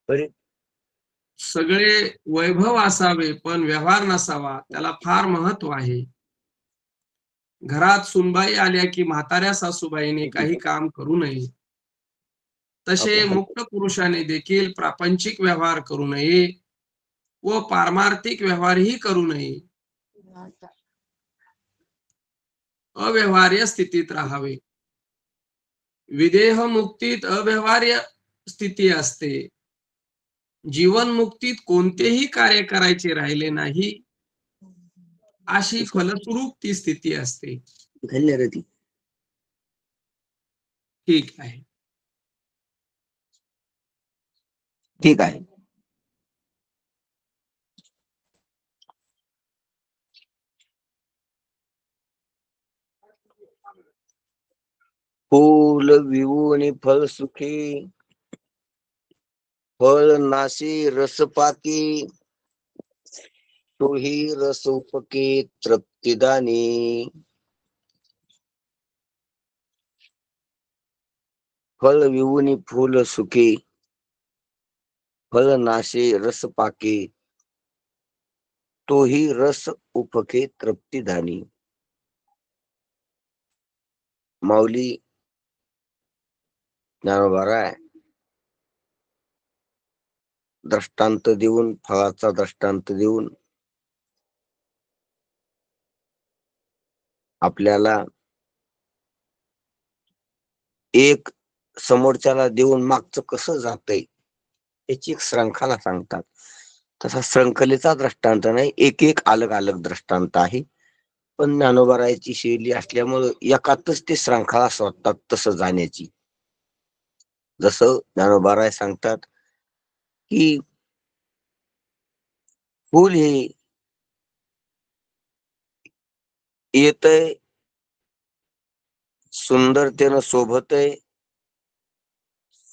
अरे सगळे वैभव असावे पण व्यवहार नसावा, त्याला फार महत्व आहे. घरात सुनबाई आल्या की म्हाताऱ्या सासूबाईने काही काम करू नये. तसे मुक्त पुरुषाने देखील प्रापंचिक व्यवहार करू नये व पारमार्थिक व्यवहारही करू नये. अव्यवहार्य स्थितीत राहावे. विदेह मुक्तीत अव्यवहार्य स्थिती असते. जीवनमुक्तीत कोणतेही कार्य करायचे राहिले नाही अशी फलस्वरूप ती स्थिती असते. धन्यवाद. ठीक आहे. ठीक आहे. फूल विवून फल सुखी, फळ नाशी रस पाकी, तोही रस उपके तृप्तिदानी. फळ विवून फूल सुखी, फळ नाशे रस पाके, तोही रस उपके तृप्तिदानी. माऊली ज्ञानोबाराय दृष्टांत देऊन, फळाचा दृष्टांत देऊन आपल्याला एक समोरच्याला देऊन मागचं कसं जातंय याची एक श्रंखला सांगतात. तसा श्रंखलेचा दृष्टांत नाही, एक एक अलग अलग दृष्टांत आहे. पण ज्ञानोबारायची शैली असल्यामुळं एकातच ते श्रंखला शोधतात तसं जाण्याची. जसं ज्ञानोबाराय सांगतात की फूल हे येतय, सुंदरतेनं शोभतय,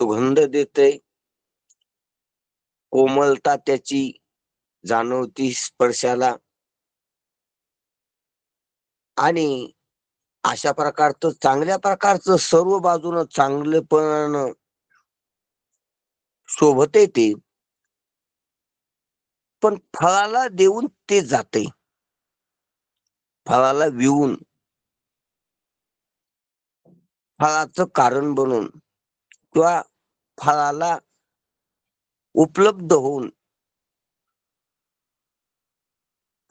सुगंध देतय, कोमलता त्याची जाणवती स्पर्शाला, आणि अशा प्रकारचं चांगल्या प्रकारचं सर्व बाजूनं चांगलेपण शोभते ते. पण फळाला देऊन ते जाते, फळाला विवून, फळाचं कारण बनून किंवा फळाला उपलब्ध होऊन,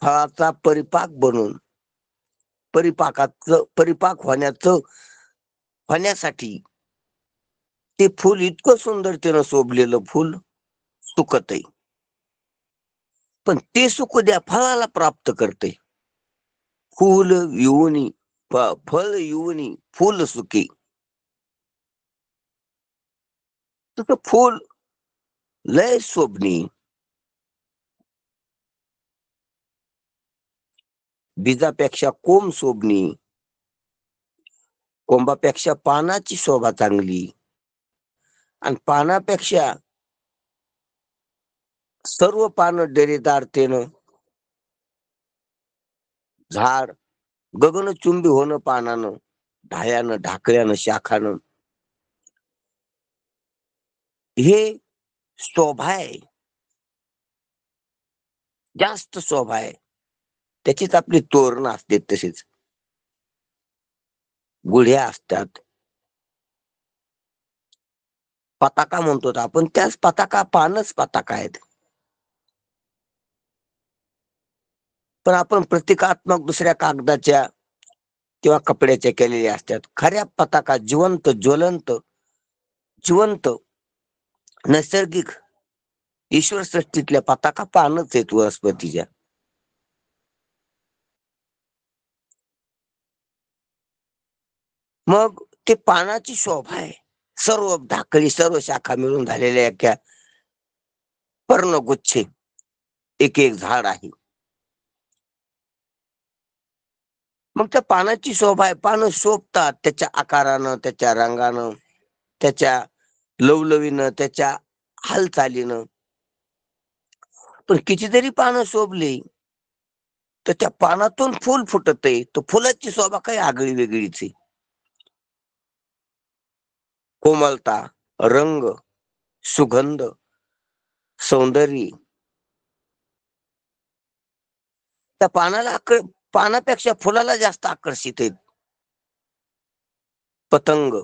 फळाचा परिपाक बनून, परिपाक होण्यासाठी ते फूल इतकं सुंदरतेनं शोभलेलं फूल सुकतय. पण ते सुकू द्या, फळाला प्राप्त करते. फूल येऊनी फळ येऊनी फूल सुके. तसं फूल लय शोभनी, बीजापेक्षा कोंब शोभनी, कोंबापेक्षा पानाची शोभा चांगली, आणि पानापेक्षा सर्व पानं डेरेदारतेनं, झाड गगनचुंबी होणं पानानं, ढायानं, ढाकळ्यानं, शाखानं, हे शोभा आहे, जास्त शोभा आहे. त्याचीच आपली तोरण असते, तशीच गुढ्या असतात, पताका म्हणतो आपण, त्याच पताका पानच पताका आहेत. पण आपण प्रतिकात्मक दुसऱ्या कागदाच्या किंवा कपड्याच्या केलेल्या असतात. खऱ्या पताका जिवंत नैसर्गिक ईश्वर सृष्टीतल्या पताका पानच आहेत वनस्पतीच्या. मग ते पानाची शोभा आहे. सर्व ढाकळी, सर्व शाखा मिळून झालेल्या एका पर्णगुच्छे एक एक झाड आहे. मग त्या पानाची शोभा आहे. पानं शोभतात त्याच्या आकारानं, त्याच्या रंगानं, त्याच्या लवलवीनं, त्याच्या हालचालीनं. पण कितीतरी पानं शोभली तर त्या पानातून फुल फुटत आहे, तर फुलाची शोभा काही आगळी वेगळीच आहे. कोमलता, रंग, सुगंध, सौंदर्य त्या पानाला पानापेक्षा फुलाला जास्त आकर्षित आहेत. पतंग,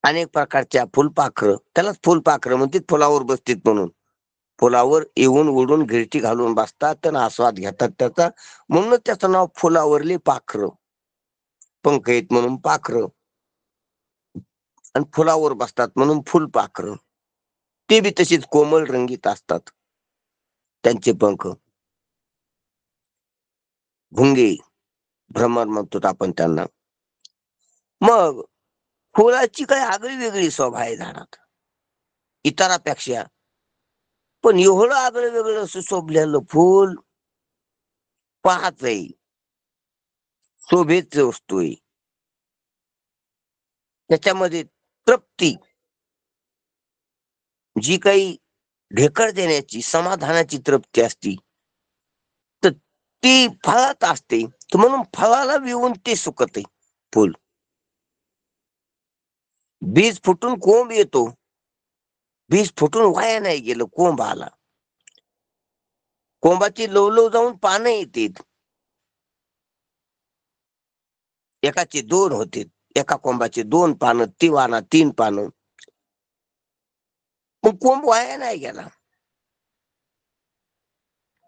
अनेक प्रकारच्या फुलपाखरं, त्यालाच फुलपाखरं म्हणतात, फुलावर बसतात म्हणून. फुलावर येऊन उडून गिरटी घालून बसतात आणि आस्वाद घेतात त्याचा, म्हणून त्याचं नाव फुलावरली पाखरं. पंख आहेत म्हणून पाखरं, आणि फुलावर बसतात म्हणून फुलपाखरं. ते बी तशीच कोमल रंगीत असतात त्यांचे पंख. भुंगे, भ्रमर म्हणतो आपण त्यांना. मग फुलाची काही आगळी वेगळी शोभा आहे झाडात इतरापेक्षा, पण एवढं आगळं वेगळं सुशोभलेलं फूल पाहतय, शोभेच वस्तू आहे. त्याच्यामध्ये तृप्ती, जी काही ढेकर देण्याची समाधानाची तृप्ती असती, तर ती फळात असते. म्हणून फळाला विवून ते सुकते फुल. बीज फुटून कोंब येतो, बीज फुटून वाया नाही गेलं, कोंब आला. कोंबाची लवलव जाऊन पानं येतात, एकाचे 2 होते, एका कोंबाचे 2 पानं, ती वाना 3 पानं. मग कोंब वाया नाही गेला,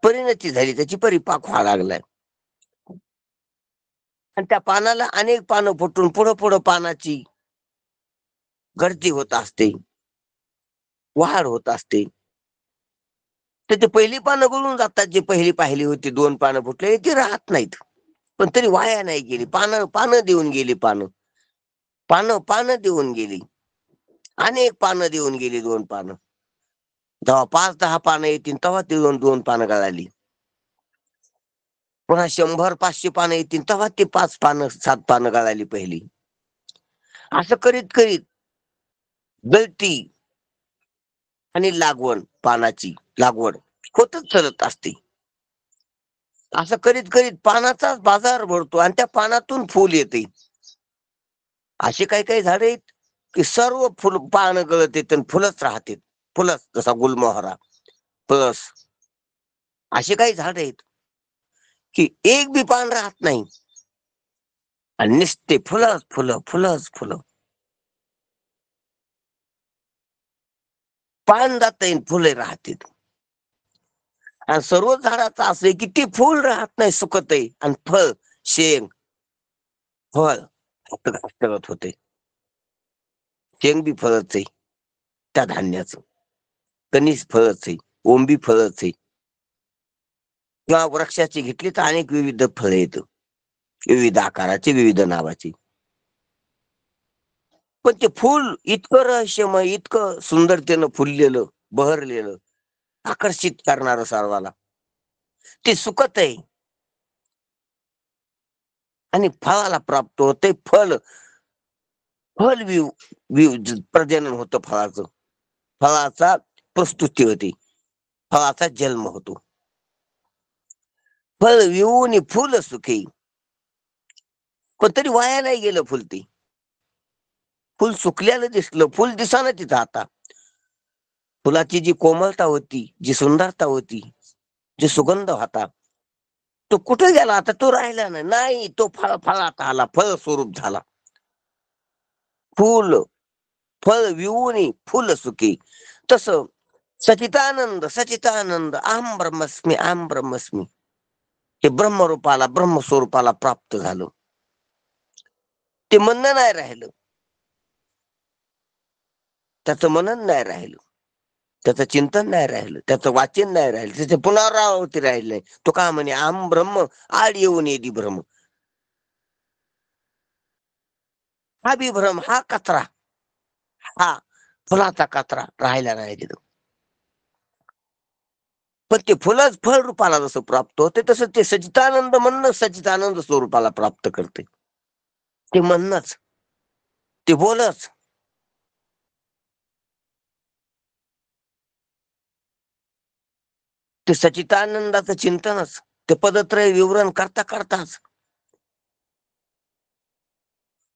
परिणती झाली, त्याची परिपाक व्हायला लागलाय. आणि त्या पानाला अनेक पानं फुटून पुढं पुढं पानाची गर्दी होत असते, वाढ होत असते. तर ते पहिली पानं गळून जातात, जी पहिली पाहिली होती 2 पानं फुटले ती राहत नाहीत, पण तरी वाया नाही गेली. पानं देऊन गेली, पानं देऊन गेली, अनेक पानं देऊन गेली. 2 पानं जेव्हा 5-10 पानं येतील तेव्हा ती 2 पानं गळाली. पुन्हा 100-500 पानं येतील तेव्हा ती 5 पानं 7 पानं गळाली पहिली. असं करीत करीत गळती आणि लागवड, पानाची लागवड होतच चालत असते. असं करीत करीत पानाचाच बाजार भरतो आणि त्या पानातून फुल येते. अशी काही काही झाडे आहेत की सर्व फुल पानं गळत येत आणि फुलच राहते, फुलच, जसा गुलमोहरा, पळस. अशी काही झाड आहेत की एक बी पान राहत नाही आणि नुसते फुलच फुलं, फुलच फुलं. पान जाते फुले राहते. आणि सर्व झाडाचं असं आहे की ती फुल राहत नाही, सुकत आहे, आणि फळ, शेंग, फळ हस्तगत होते. शेंग बी फळच आहे त्या धान्याचं, कणीस फळच आहे, ओंबी फळच आहे. किंवा वृक्षाची घेतली तर अनेक विविध फळे येत, विविध आकाराची, विविध नावाची. पण ते फुल इतकं रहस्यमय, इतकं सुंदरतेनं फुललेलं, बहरलेलं, आकर्षित करणार सर्वाला, ते सुकत आहे आणि फळाला प्राप्त होते. फल प्रजनन होतं फळाचं, फळाचा प्रस्तुती होती, फळाचा जन्म होतो. फळ विवून फुल सुखी, पण तरी वाया नाही गेलं फुल. ते फुल सुकल्याला दिसलं, फुल दिसाना तिथं आता. फुलाची जी कोमलता होती, जी सुंदरता होती, जी सुगंध होता, तो कुठे गेला आता? तो राहिला नाही. तो फळात आला, फळ स्वरूप झाला. फुल, फळ विवून फुल सुखी. तस सचितानंद, सचितानंद, अहम ब्रह्मस्मी, अहम ब्रह्मस्मी, हे ब्रह्मरूपाला, ब्रह्मस्वरूपाला प्राप्त झालं. ते म्हणणं नाही राहिलं, त्याचं मनन नाही राहिलं, त्याचं चिंतन नाही राहिलं, त्याचं वाचन नाही राहिलं, त्याचे पुनरावृत्ती राहिली नाही. तो का म्हणे, अहम ब्रह्म आड येऊन येदी भ्रम. हा बी भ्रम, हा कचरा, हा फुलाचा कचरा राहिला नाही तिथं. पण ते फुलच फळ रूपाला जसं प्राप्त होते, तसं ते सचितानंद म्हणणं सचितानंद स्वरूपाला प्राप्त करते. ते म्हणणंच, ते बोलच, ते सचितानंदाचं चिंतनच, ते पदत्रय विवरण करता करताच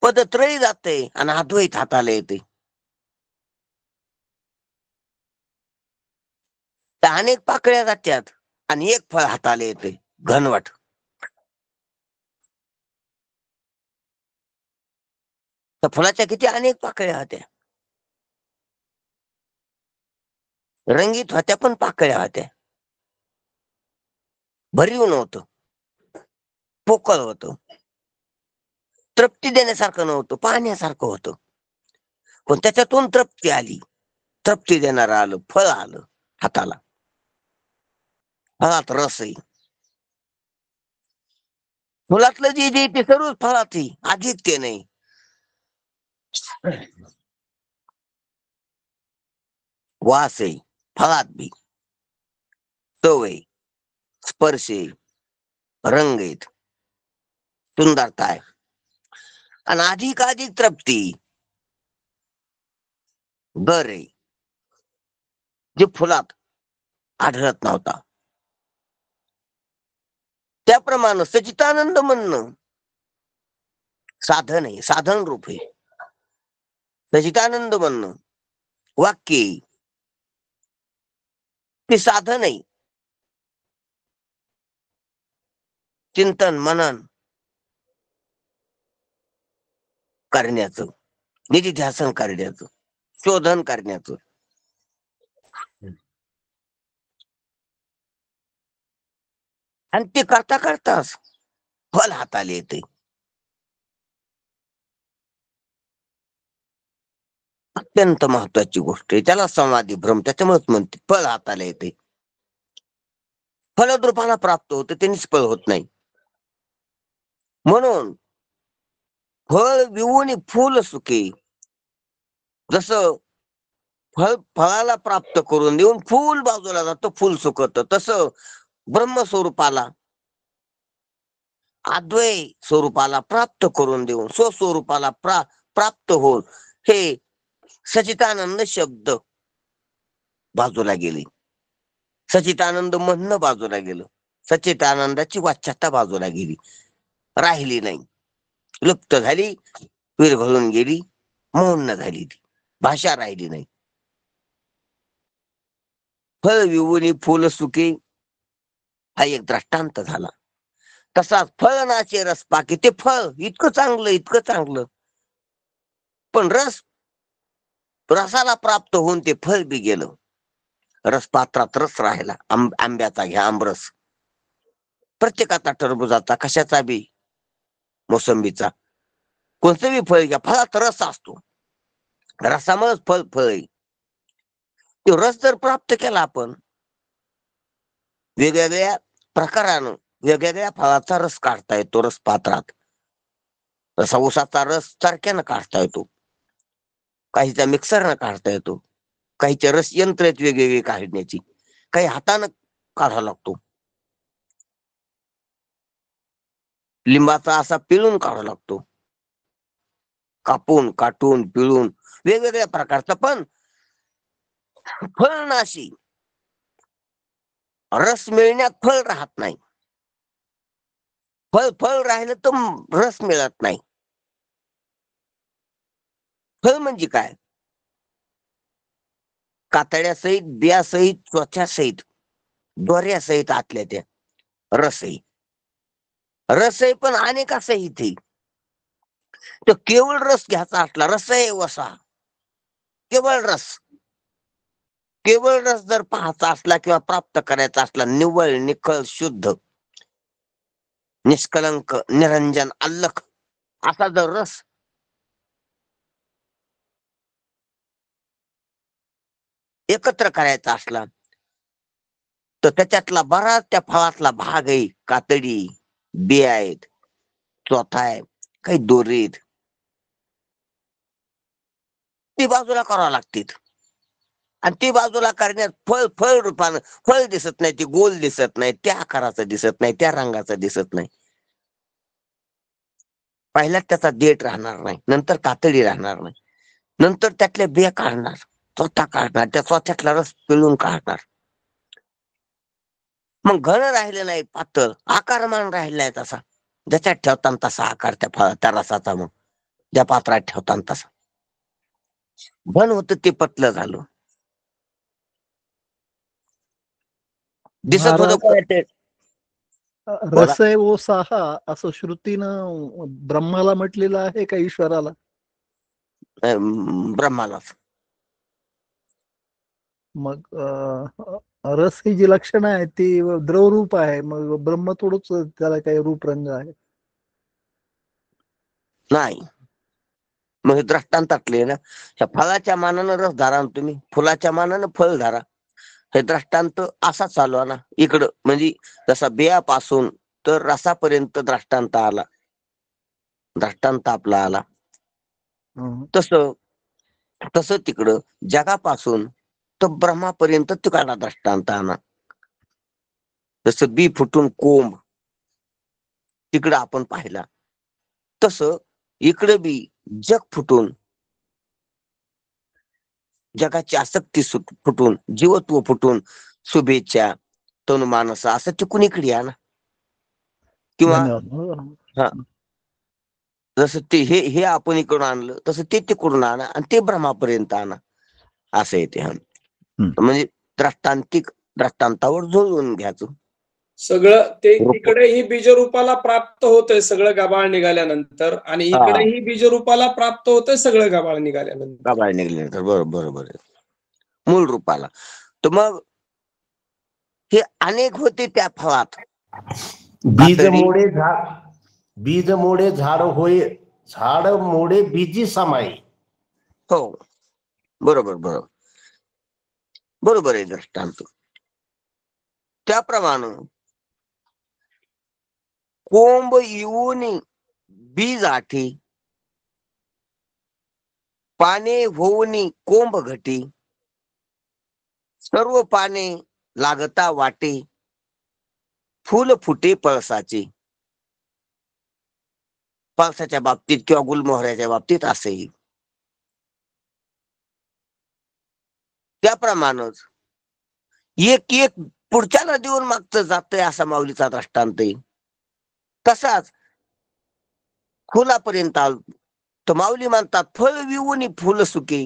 पदत्रय जाते आणि अद्वैत हाताला येते. तर अनेक पाकळ्या जात्यात आणि एक फळ हाताला येते घनवट. त्या फळाच्या किती अनेक पाकळ्या होत्या, रंगीत होत्या पण पाकळ्या होत्या. भरीव नव्हतं, पोकळ होतं, तृप्ती देण्यासारखं नव्हतं, पाहण्यासारखं होतं. पण त्याच्यातून तृप्ती आली, तृप्ती देणारं आलं, फळ आलं हाताला. फळात रस आहे. फुलातलं जे जे ते सर्व फळात आहे, अधिक ते नाही. वास आहे फळात बी, चव आहे, स्पर्श आहे, रंग आहेत, सुंदरता आहे आणि अधिक अधिक तृप्ती गर आहे, जे फुलात आढळत नव्हता. त्याप्रमाणे सचितानंद म्हणणं साधन आहे, साधन रूप आहे. सचितानंद म्हणणं वाक्य आहे, ते साधन आहे. चिंतन मनन करण्याचं, निधिध्यासन करण्याचं, शोधन करण्याचं. आणि ते करता करताच फल हाताला येते. अत्यंत महत्वाची गोष्ट आहे, त्याला समाधी भ्रम त्याच्यामुळेच म्हणते फळ हाताला येते. फलद्रूपाला प्राप्त होते, ते निष्फळ होत नाही. म्हणून फळ विवून फूल सुखे, जसं फळाला प्राप्त करून देऊन फूल बाजूला जातं, फूल सुकत, तसं ब्रह्मस्वरूपाला अद्वय स्वरूपाला प्राप्त करून देऊन स्वस्वरूपाला प्राप्त होऊन हे सचितानंद शब्द बाजूला गेले, सचितानंद म्हणणं बाजूला गेलं, सचितानंदाची वाच्यता बाजूला गेली, राहिली नाही, लुप्त झाली, विरघळून गेली, मौन झाली, ती भाषा राहिली नाही. फळ विवुनी फूल सुखी हा एक दृष्टांत झाला. तसाच फळ नाचे रस पाकी, ते फळ इतकं चांगलं, इतकं चांगलं, पण रसाला प्राप्त होऊन ते फळ बी गेलं. रसपात्रात रस राहिला, आंब्याचा घ्या आंबरस, प्रत्येकाचा, टरबुजाचा, कशाचा बी, मोसंबीचा, कोणतं बी फळ घ्या, फळात रस असतो, रसामुळेच फळ आहे. तो रस जर प्राप्त केला आपण वेगवेगळ्या प्रकारानं, वेगवेगळ्या फळाचा रस काढता येतो रसपात्रात. जसा ऊसाचा रस सारख्यानं काढता येतो, काहीचा मिक्सरनं काढता येतो, काहीचे रस यंत्र आहेत वेगवेगळी काढण्याची, काही हातानं काढावा लागतो, लिंबाचा असा पिळून काढावा लागतो, कापून काटून पिळून वेगवेगळ्या प्रकारचा. पण फळनाशी रस मिळण्यात फळ राहत नाही, फळ राहिलं तर रस मिळत नाही. फळ म्हणजे काय, कातड्यासहित, बियासहित, चोथ्यासहित, दोऱ्यासहित आतल्या त्या रस आहे. रस आहे पण अनेकासहित आहे. तर केवळ रस घ्यायचा असला, रस आहे वसा, केवळ रस, केवळ रस जर पाहायचा असला किंवा प्राप्त करायचा असला, निव्वळ निखळ शुद्ध निष्कलंक निरंजन अल्लख असा जर रस एकत्र करायचा असला, तर त्याच्यातला बराच त्या फळातला भाग आहे, कातडी, बिया आहेत, चोथा आहे, काही दोरे आहेत, ती बाजूला करावं लागतील. आणि ती बाजूला करण्यात फळ रूपानं, फळ दिसत नाही, ती गोल दिसत नाही, त्या आकाराचं दिसत नाही, त्या रंगाचं दिसत नाही. पहिल्यात त्याचा देठ राहणार नाही, नंतर कातडी राहणार नाही, नंतर त्यातल्या बिया काढणार, चोथा काढणार, त्या चोथ्यातला रस पिळून काढणार, मग घन राहिलं नाही, पातळ आकारमान राहिला नाही तसा, ज्याच्यात ठेवताना तसा आकार त्या रसाचा, मग ज्या पात्रात ठेवताना तसा घन होतं, ते पतलं झालं. दिसत होतं महाराज काय ते? बोला. रसय ओ साहा असं श्रुतीनं ब्रह्माला म्हटलेलं आहे का ईश्वराला? ब्रह्माला. मग रस ही जी लक्षणं आहेत ती द्रवरूप आहे, मग ब्रह्म थोडंच त्याला काही रूप रंग आहे. नाही, मग हे दृष्टांतातले ना, ह्या फळाच्या मानानं रस धरा आणि तुम्ही फुलाच्या मानानं फळ धरा. हे दृष्टांत असा चालू आहे ना इकडं, म्हणजे जसा बियापासून तर रसापर्यंत दृष्टांत आला, दृष्टांत आपला आला. हं. तसं तसं तिकडं जगापासून तर ब्रह्मापर्यंत तिकडा दृष्टांत आणा. जसं बी फुटून कोंब तिकडं आपण पाहिला, तसं इकडं बी जग फुटून, जगाची आसक्ती फुटून, जीवत्व फुटून शुभेच्छा तनुमानस असं तिकून इकडे या ना. किंवा धन्यवाद. हा, जसं ते हे हे आपण इकडून आणलं तसं ते तिकडून आणा आणि ते ब्रह्मापर्यंत आणा, असं येते. हा, म्हणजे दृष्टांतिक दृष्टांतावर जुळवून घ्यायचं सगळं ते तिकडेही बीजरूपाला प्राप्त होतंय सगळं गबाळ निघाल्यानंतर, आणि इकडेही बीजरूपाला प्राप्त होतंय सगळं गबाळ निघाल्यानंतर. गबाळ निघाल्यानंतर. बरोबर बरोबर आहे, मूळ रूपाला. तर मग हे अनेक होते त्या फळात. बीज मोडे झाड, बीज मोडे झाड होय, झाड मोडे बीजी समाई. हो, बरोबर बरोबर बरोबर आहे दृष्टांत. त्याप्रमाणे कोंब येऊन बीज आठी, पाने होऊन कोंब घटी, सर्व पाने लागता वाटे, फुल फुटे पळसाचे. पळसाच्या बाबतीत किंवा गुलमोहऱ्याच्या बाबतीत असेही. त्याप्रमाणेच एक एक पुढच्याला देऊन मागचं जातंय असा माऊलीचा दृष्टांत आहे. तसाच फुलापर्यंत आलो तर माऊली म्हणतात फळ विवून फुल सुके,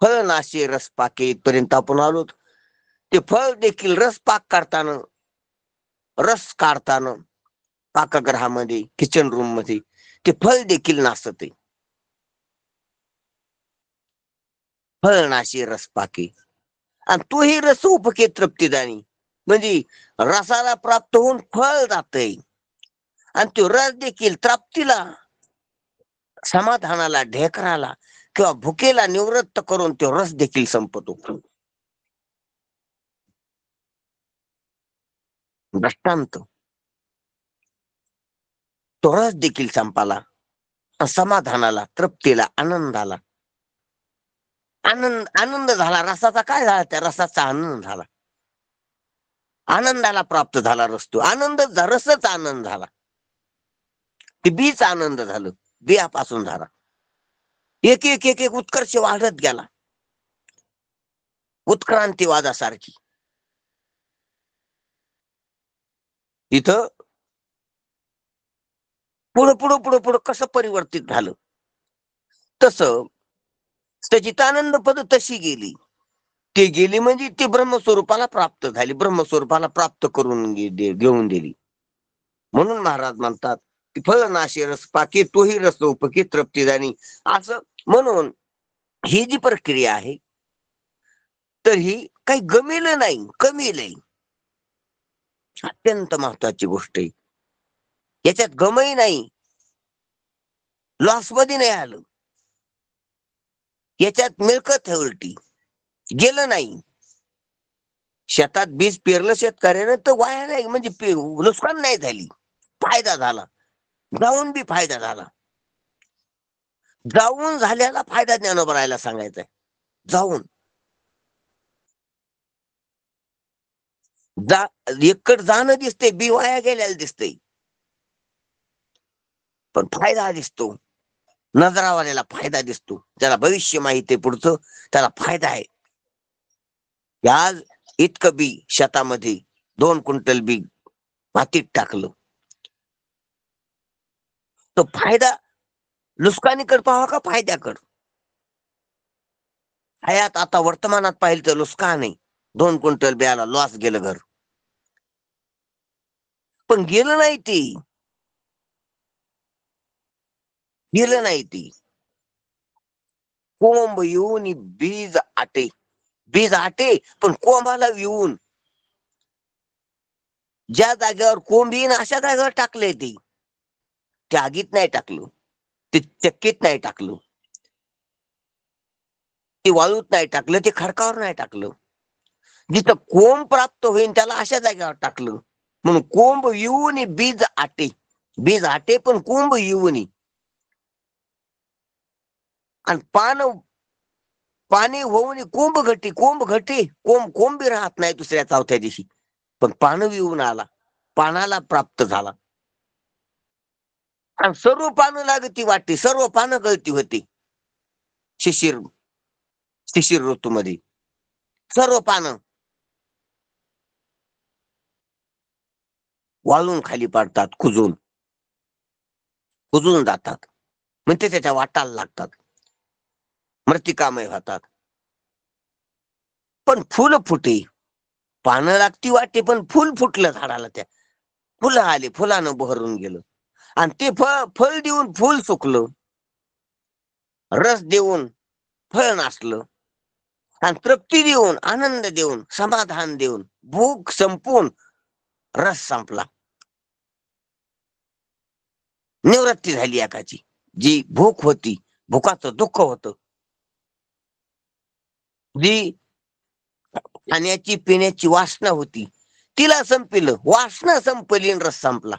फळ नाशे रस पाके. इथपर्यंत आपण आलो. ते फळ देखील रस पाक करताना, रस काढताना पाकगृहामध्ये किचन रूम मध्ये ते फळ देखील नासते. फळ नाशे रस पाके, आणि तोही रस उपके तृप्तीदानी. म्हणजे रसाला प्राप्त होऊन फळ जातय आणि तो रस देखील तृप्तीला, समाधानाला, ढेकराला किंवा भुकेला निवृत्त करून तो रस देखील संपतो. दृष्टांत तो रस देखील संपाला, समाधानाला, तृप्तीला, आनंदाला. आनंद झाला रसाचा. काय झाला? त्या रसाचा आनंद झाला, आनंदाला प्राप्त झाला रस. तो आनंद रसच आनंद झाला. ते बीच आनंद झालं, बियापासून झाला. एक एक एक एक उत्कर्ष वाढत गेला, उत्क्रांतीवादासारखी. इथं पुढं पुढं पुढं पुढं कसं परिवर्तित झालं, तसं सचितानंद पद तशी गेली. ते गेली म्हणजे ती ब्रह्मस्वरूपाला प्राप्त झाली, ब्रह्मस्वरूपाला प्राप्त करून घेऊन दिली. म्हणून महाराज म्हणतात की फळ नाशे रस पाके, तोही रस उपके तृप्तीदानी. असं म्हणून ही जी प्रक्रिया आहे तर ही काही गमिलं नाही, कमीलय. अत्यंत महत्वाची गोष्ट आहे. याच्यात गमही नाही, लॉस मध्ये नाही आलं, याच्यात मिळकत आहे, उलटी गेलं नाही. शेतात बीज पेरलं शेतकऱ्यानं तर वाया नाही, म्हणजे नुकसान नाही झाली, फायदा झाला. जाऊन बी फायदा झाला. जाऊन झाल्याला फायदा ज्ञानोबरायला सांगायचा आहे. जाऊन एकड जाणं दिसतंय, बी वाया गेल्याला दिसतंय, पण फायदा दिसतो. नजरावाल्याला फायदा दिसतो, त्याला भविष्य माहिती आहे पुढचं, त्याला फायदा आहे. आज इतकं बी शेतामध्ये 2 क्विंटल बी मातीत टाकलं तो फायदा नुकसानीकडे पाहावा का फायद्याकडं? हयात आता वर्तमानात पाहिलं तर नुकसान आहे. 2 क्विंटल बियाला लॉस गेलं घर. पण गेलं नाही ते, गेलं नाही ते. कोंब येऊन बीज आटे, बीज आटे पण कोंबाला येऊन ज्या जागेवर कोंब येईन अशा जागेवर टाकलंय ते. त्या आगीत नाही टाकलं, ते चक्कीत नाही टाकलं, ते वाळूत नाही टाकलं, ते खडकावर नाही टाकलं. जिथं कोंब प्राप्त होईल त्याला अशा जागेवर टाकलं. म्हणून कोंब येऊन बीज आटे, बीज आटे पण कोंब येऊन. आणि पाणी होऊन कोंब घटी, कोंब घटी, कोंब बी राहत नाही दुसऱ्या चौथ्या दिवशी. पण पानं येऊन आला, पानाला प्राप्त झाला. आणि सर्व पानं लागती वाटते, सर्व पानं गळती होती शिशिर शिशिर ऋतूमध्ये. सर्व पानं वाळून खाली पडतात, कुजून जातात. म्हणजे त्याच्या वाटाला लागतात, मृतिकामय होतात. पण फुल फुटे, पानं लागती वाटे पण फुल फुटलं झाडाला. त्या फुलं आले, फुलानं बहरून गेलं. आणि ते फळ देऊन फुल सुकलं, रस देऊन फळ नासलं, आणि तृप्ती देऊन, आनंद देऊन, समाधान देऊन, भूक संपून रस संपला. निवृत्ती झाली एकाची. जी भूक होती, भुकाचं दुःख होतं, जी खाण्याची पिण्याची वासना होती, तिला संपलं. वासना संपली आणि रस संपला.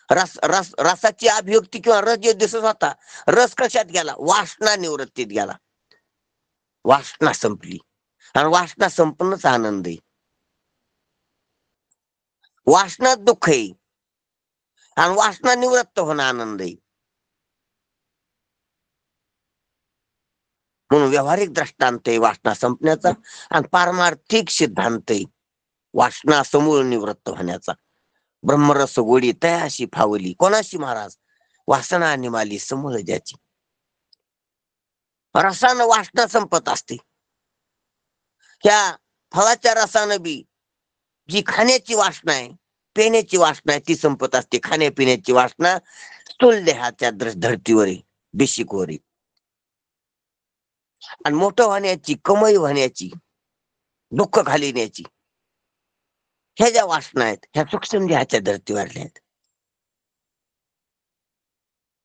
रसाची अभिव्यक्ती किंवा रस जे दिसत होता, रस कशात गेला? वासना निवृत्तीत गेला. वासना संपली, आणि वासना संपणच आनंद आहे. वासना दुःख आहे, आणि वासना निवृत्त होणं आनंद आहे. म्हणून व्यावहारिक दृष्टांत आहे वासना संपण्याचा, आणि पारमार्थिक सिद्धांत आहे वासना समूळ निवृत्त होण्याचा. ब्रह्मरस गोडी तयाशी फावली, कोणाशी महाराज? वासना निमाली समूळ ज्याची. रसानं वासना संपत असते. त्या फळाच्या रसानं बी जी खाण्याची वासना आहे, पिण्याची वासना आहे, ती संपत असते. खाण्यापिण्याची वासना स्थूल देहाच्या धर्तीवर आहे, बेशिकवर आहे. आणि मोठं होण्याची, कमाई होण्याची, दुःख घालण्याची, ह्या ज्या वासना आहेत, ह्या सूक्ष्म देहाच्या धर्तीवरल्या आहेत.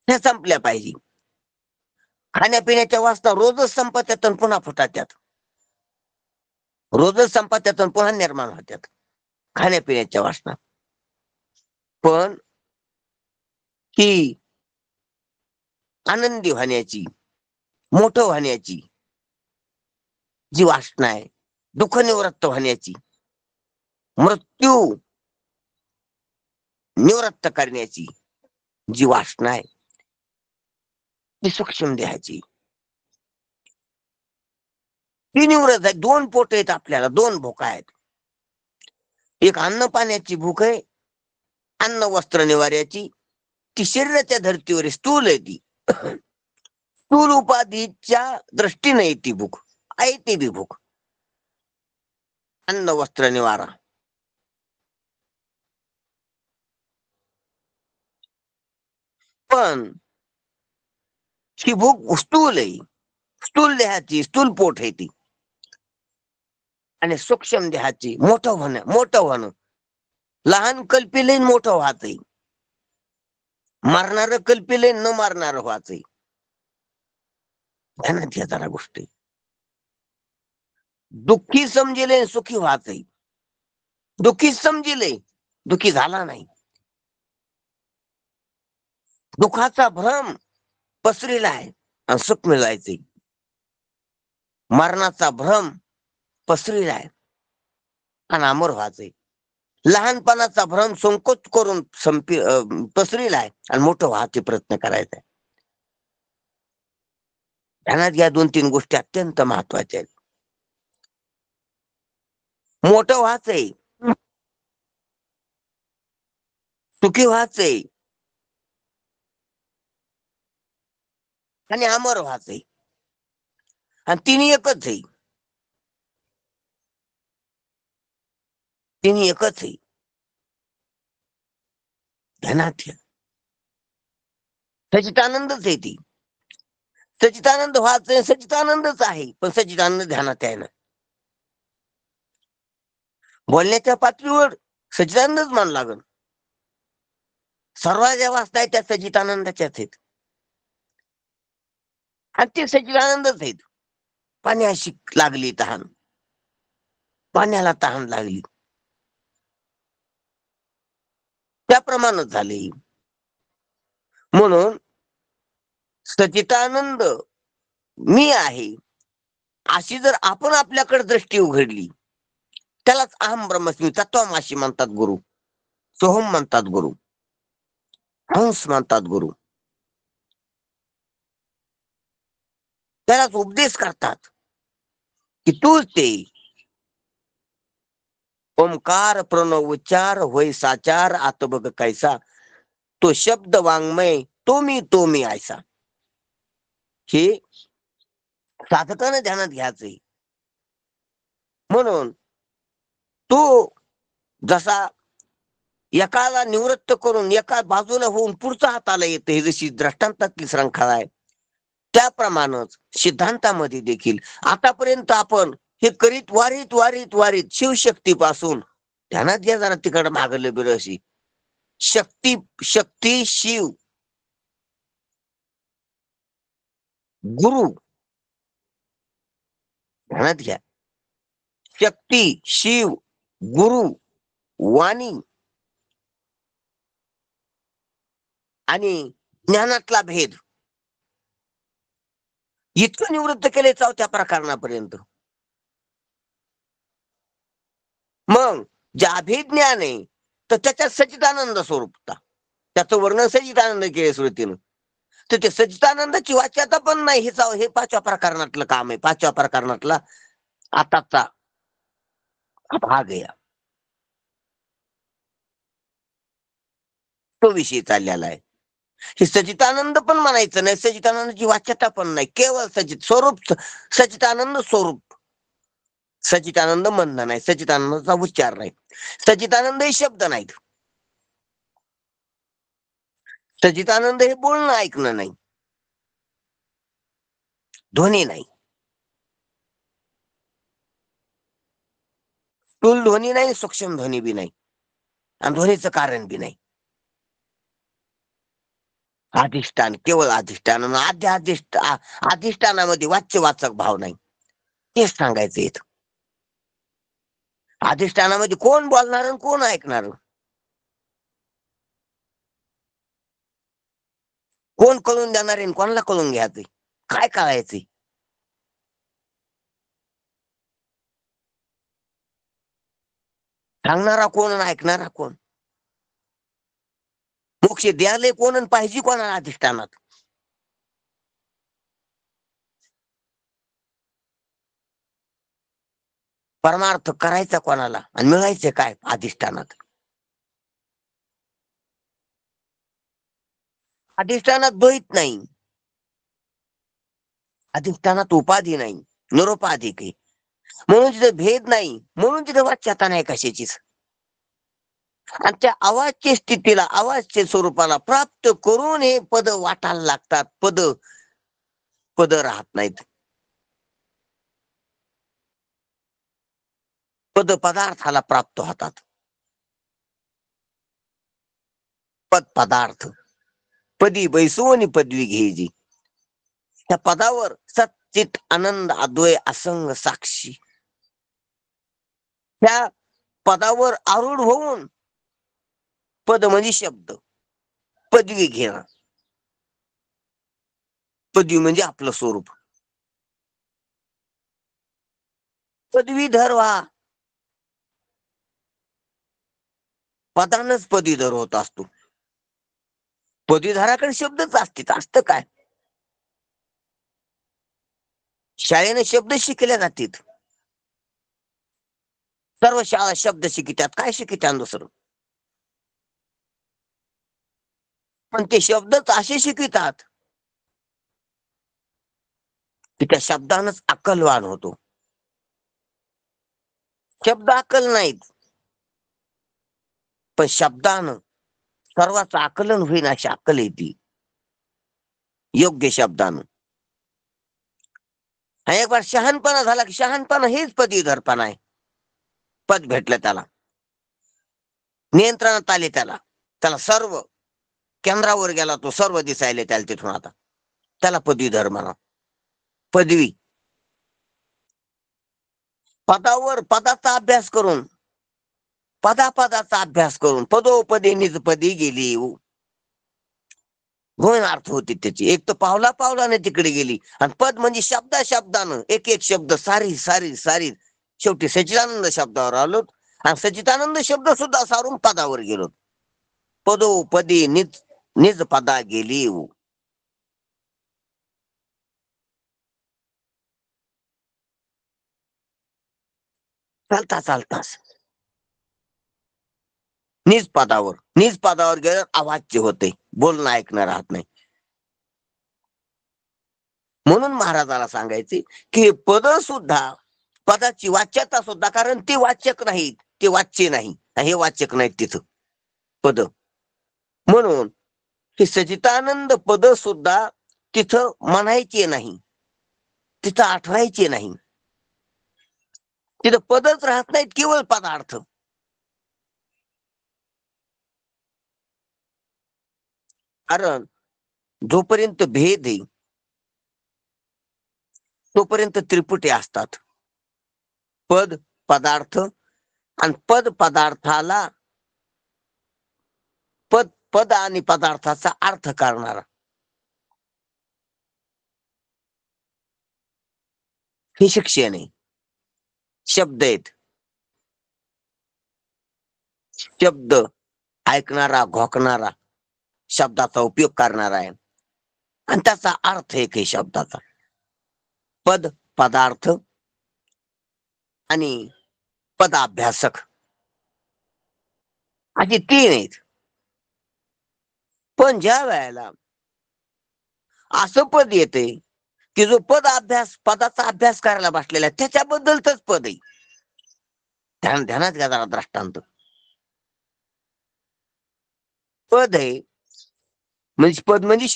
ह्या संपल्या पाहिजे. खाण्यापिण्याच्या वासना रोजच संपत येतात, पुन्हा फुटतात. रोजच संपत येतात, पुन्हा निर्माण होतात खाण्यापिण्याच्या वासना. पण ही आनंदी होण्याची, मोठं होण्याची जी वासना आहे, दुःख निवृत्त होण्याची, मृत्यू निवृत्त करण्याची जी वासना आहे, ती सूक्ष्म देहाची. ती निवृत्त आहे. दोन पोट आहेत आपल्याला, दोन भूका आहेत. एक अन्न पाण्याची भूक आहे, अन्न वस्त्र निवार्याची. ती शरीराच्या धर्तीवर स्थूल आहे. ती स्थूल उपाधीच्या दृष्टीने ती भूक आहे, ती बी भूक. अन्न वस्त्र निवारा. पण ही भूक स्थूल आहे, स्थूल देहाची, स्थूल पोट आहे ती. आणि सूक्ष्म देहाची मोठं होणं. लहान कल्पिले मोठं व्हायचंय, मारणार कल्पिले न मारणार व्हायचंय. ध्यानात घ्या जरा गोष्टी. दुःखी समजिले सुखी व्हायचंय. दुःखी समजिले, दुःखी झाला नाही. दुःखाचा भ्रम पसरलेला आहे आणि सुख मिळवायचंय. मरणाचा भ्रम पसरलेला आहे आणि अमर व्हायचंय. लहानपणाचा भ्रम संकोच करून पसरलेला आहे आणि मोठं व्हायचे प्रयत्न करायचा आहे. ध्यानात घ्या, 2-3 गोष्टी अत्यंत महत्वाच्या आहेत. मोठं व्हायचंय, सुखी व्हायचंय आणि अमर व्हायचंय, आणि तिन्ही एकच आहे. तिन्ही एकच आहे. ध्यानात ठेव. सचितानंदच आहे ती. सचितानंद व्हायचं सचितानंदच आहे, पण सचितानंद ध्यानात आहे ना. बोलण्याच्या पातळीवर सचितानंदच मान लागल. सर्व ज्या वाचता आहेत त्या सचितानंदाच्याच आहेत आणि ते सचितानंदच आहेत. पाण्याशी लागली तहान, पाण्याला तहान लागली, त्याप्रमाणेच झाले. म्हणून सचितानंद मी आहे अशी जर आपण आपल्याकडे दृष्टी उघडली, त्यालाच अहम ब्रह्मस्मी तत्वमाशी म्हणतात गुरु, सोहम म्हणतात गुरु, हंस म्हणतात गुरु. त्यालाच उपदेश करतात की तूच ते ओंकार प्रणव उच्चार होय साचार आत बघ कैसा, तो शब्द वाङ्मय तो मी ऐसा. हे साधकानं ध्यानात घ्यायचंय. म्हणून तो जसा एकाला निवृत्त करून एका बाजूला होऊन पुढचा हाताला येते, हे जशी दृष्टांतातली श्रंखला आहे, त्याप्रमाणेच सिद्धांतामध्ये देखील आतापर्यंत आपण हे करीत वारीत वारीत वारीत शिवशक्तीपासून ध्यानात घ्या जरा तिकडे मागलं बिरशी शक्ती शक्ती शिव गुरु ध्यानात घ्या. शक्ती शिव गुरु वाणी आणि ज्ञानातला भेद इतकं निवृत्त केले चौथ्या प्रकरणापर्यंत. मग जे अभिज्ञान आहे तर त्याच्यात सच्चिदानंद स्वरूपता, त्याचं वर्णन सच्चिदानंद केले स्मृतीनं, तर ते सच्चिदानंदाची वाच्यता पण नाही. हे पाचव्या प्रकरणातलं काम आहे. पाचव्या प्रकरणातला आताचा भाग आहे, तो विषय चाललेला आहे. हे सचितानंद पण म्हणायचं नाही, सचितानंदाची वाच्यता पण नाही, केवळ सचित स्वरूप, सचितानंद स्वरूप. सचितानंद म्हणणं नाही, सचितानंदाचा उच्चार नाही, सचितानंद हे शब्द नाहीत, सचितानंद हे बोलणं ऐकणं नाही, ध्वनी नाही, स्थूल ध्वनी नाही, सूक्ष्म ध्वनी बी नाही, आणि ध्वनीचं कारण बी नाही. अधिष्ठान, केवळ अधिष्ठान. अधिष्ठानामध्ये वाच्यवाचक भाव नाही, तेच सांगायचं येत. अधिष्ठानामध्ये कोण बोलणार कोण ऐकणार, कोण कळून देणार आहे, कोणाला कळून घ्यायचंय, काय कळायचंय. सांगणारा कोण आणि ऐकणारा कोण, मोक्ष द्यायला कोण आणि पाहिजे कोणाला अधिष्ठानात. परमार्थ करायचा कोणाला आणि मिळायचं काय अधिष्ठानात. अधिष्ठानात द्वैत नाही, अधिष्ठानात उपाधी नाही, निरुपाधिक आहे. म्हणून तिथे भेद नाही, म्हणून तिथे वाच्यता नाही कशाचीच. आणि त्या आवाजच्या स्थितीला, आवाजच्या स्वरूपाला प्राप्त करून हे पद वाटायला लागतात. पद राहत नाहीत, पद पदार्थाला प्राप्त होतात. पद पदार्थ पदी बैसू आणि पदवी घ्यायची. त्या पदावर सच्चित आनंद अद्वय असंग साक्षी, त्या पदावर आरूढ होऊन, पद म्हणजे शब्द, पदवी घेणं, पदवी म्हणजे आपलं स्वरूप. पदवीधर व्हा, पदानच पदवीधर होत असतो. पदवीधराकडे शब्दच असतं काय. शाळेने शब्द शिकले जातात, सर्व शाळा शब्द शिकतात, काय शिकतात दुसरं. पण ते शब्दच असे शिकतात की त्या शब्दानच अक्कलवान होतो. शब्द अक्कल नाहीत, पण शब्दानं सर्वांचं आकलन होईन अशी अक्कल येते योग्य शब्दानं. आणि एक बार शहाणपणा झाला की शहाणपणा हेच पदवीधरपणा आहे. पद भेटलं त्याला, नियंत्रणात आले त्याला, त्याला सर्व केंद्रावर गेला तो, सर्व दिसायले त्याला तिथून. आता त्याला पदवीधर म्हणा. पदवी पदावर पदाचा अभ्यास करून, पदाचा अभ्यास करून पदोपदी निजपदी गेली. दोन अर्थ होते त्याची. एक तर पावला पावलाने तिकडे गेली, आणि पद म्हणजे शब्दानं एक एक शब्द सारी सारी सारी शेवटी सच्चिदानंद शब्दावर आलो, आणि सच्चिदानंद शब्द सुद्धा सारून पदावर गेलो. पदोपदी निज पदा गेली. चालताच निज पदावर गेलं अवाच्य होते, बोलणं ऐकणं राहत नाही. म्हणून महाराजाला सांगायचे की पद सुद्धा, पदाची वाच्यता सुद्धा, कारण ते वाचक नाहीत, ते वाच्य नाही, हे वाचक नाहीत तिथं पद. म्हणून हे सच्चिदानंद पद सुद्धा तिथं म्हणायचे नाही, तिथं आठवायचे नाही. तिथं पदच राहत नाहीत, केवळ पदार्थ. कारण जोपर्यंत भेद आहे तोपर्यंत त्रिपुटी असतात. पद पदार्थ, आणि पद पदार्थाला पद आणि पदार्थाचा अर्थ करणारा हे शिक्षण आहे. शब्द आहेत, शब्द ऐकणारा, घोकणारा, शब्दाचा उपयोग करणारा आहे, आणि त्याचा अर्थ एक आहे शब्दाचा. पद पदार्थ आणि पदाभ्यासक अशी तीन आहेत. पण ज्या वेळेला असं पद येते की जो पदाचा अभ्यास करायला बसलेला आहे त्याच्याबद्दलच पद आहे. ध्यानात घ्या जरा दृष्टांत. पद आहे म्हणजे पद म्हणजे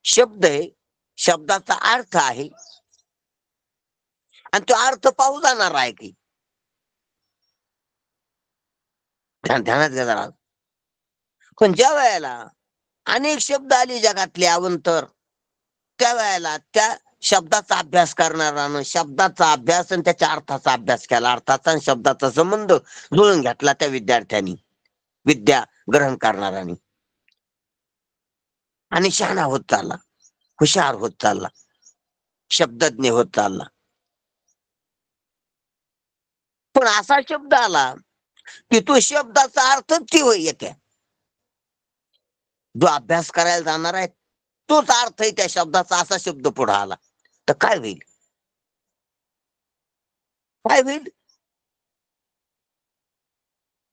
शब्द आहे, शब्दाचा अर्थ आहे, आणि तो अर्थ पाहू जाणार आहे की ध्यानात घ्या जरा. पण ज्या वेळेला अनेक शब्द आले जगातले अवंतर, त्या वेळेला त्या शब्दाचा अभ्यास करणारानं शब्दाचा अभ्यास आणि त्याच्या अर्थाचा अभ्यास केला, अर्थाचा आणि शब्दाचा संबंध जुळून घेतला त्या विद्यार्थ्यांनी, विद्या ग्रहण करणाऱ्यांनी, आणि शहाणा होत चालला, हुशार होत चालला, शब्दज्ञ होत चालला. पण असा शब्द आला की तो शब्दाचा अर्थ ती येते. जो अभ्यास करायला जाणार आहे तोच अर्थ आहे त्या शब्दाचा, असा शब्द पुढे आला तर काय होईल?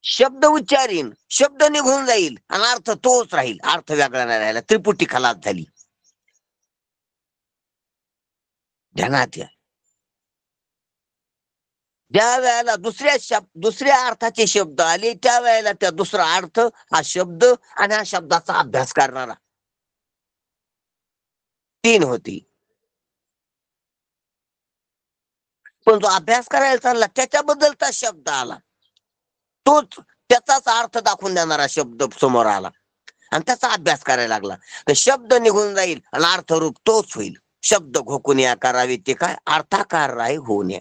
शब्द उच्चारीन, शब्द निघून जाईल, आणि अर्थ तोच राहील, अर्थ वेगळा नाही राहिला, त्रिपुटी खलास झाली. ध्यानात या. ज्या वेळेला दुसऱ्या अर्थाचे शब्द आले त्या वेळेला त्या दुसरा अर्थ हा शब्द आणि हा शब्दाचा अभ्यास करणारा तीन होती. पण जो अभ्यास करायला चालला त्याच्याबद्दलचा शब्द आला, तोच त्याचाच अर्थ दाखवून देणारा शब्द समोर आला, आणि त्याचा अभ्यास करायला लागला तर शब्द निघून जाईल आणि अर्थरूप तोच होईल. शब्द घोकून या करावे ते काय, अर्थाकार राय होऊन या.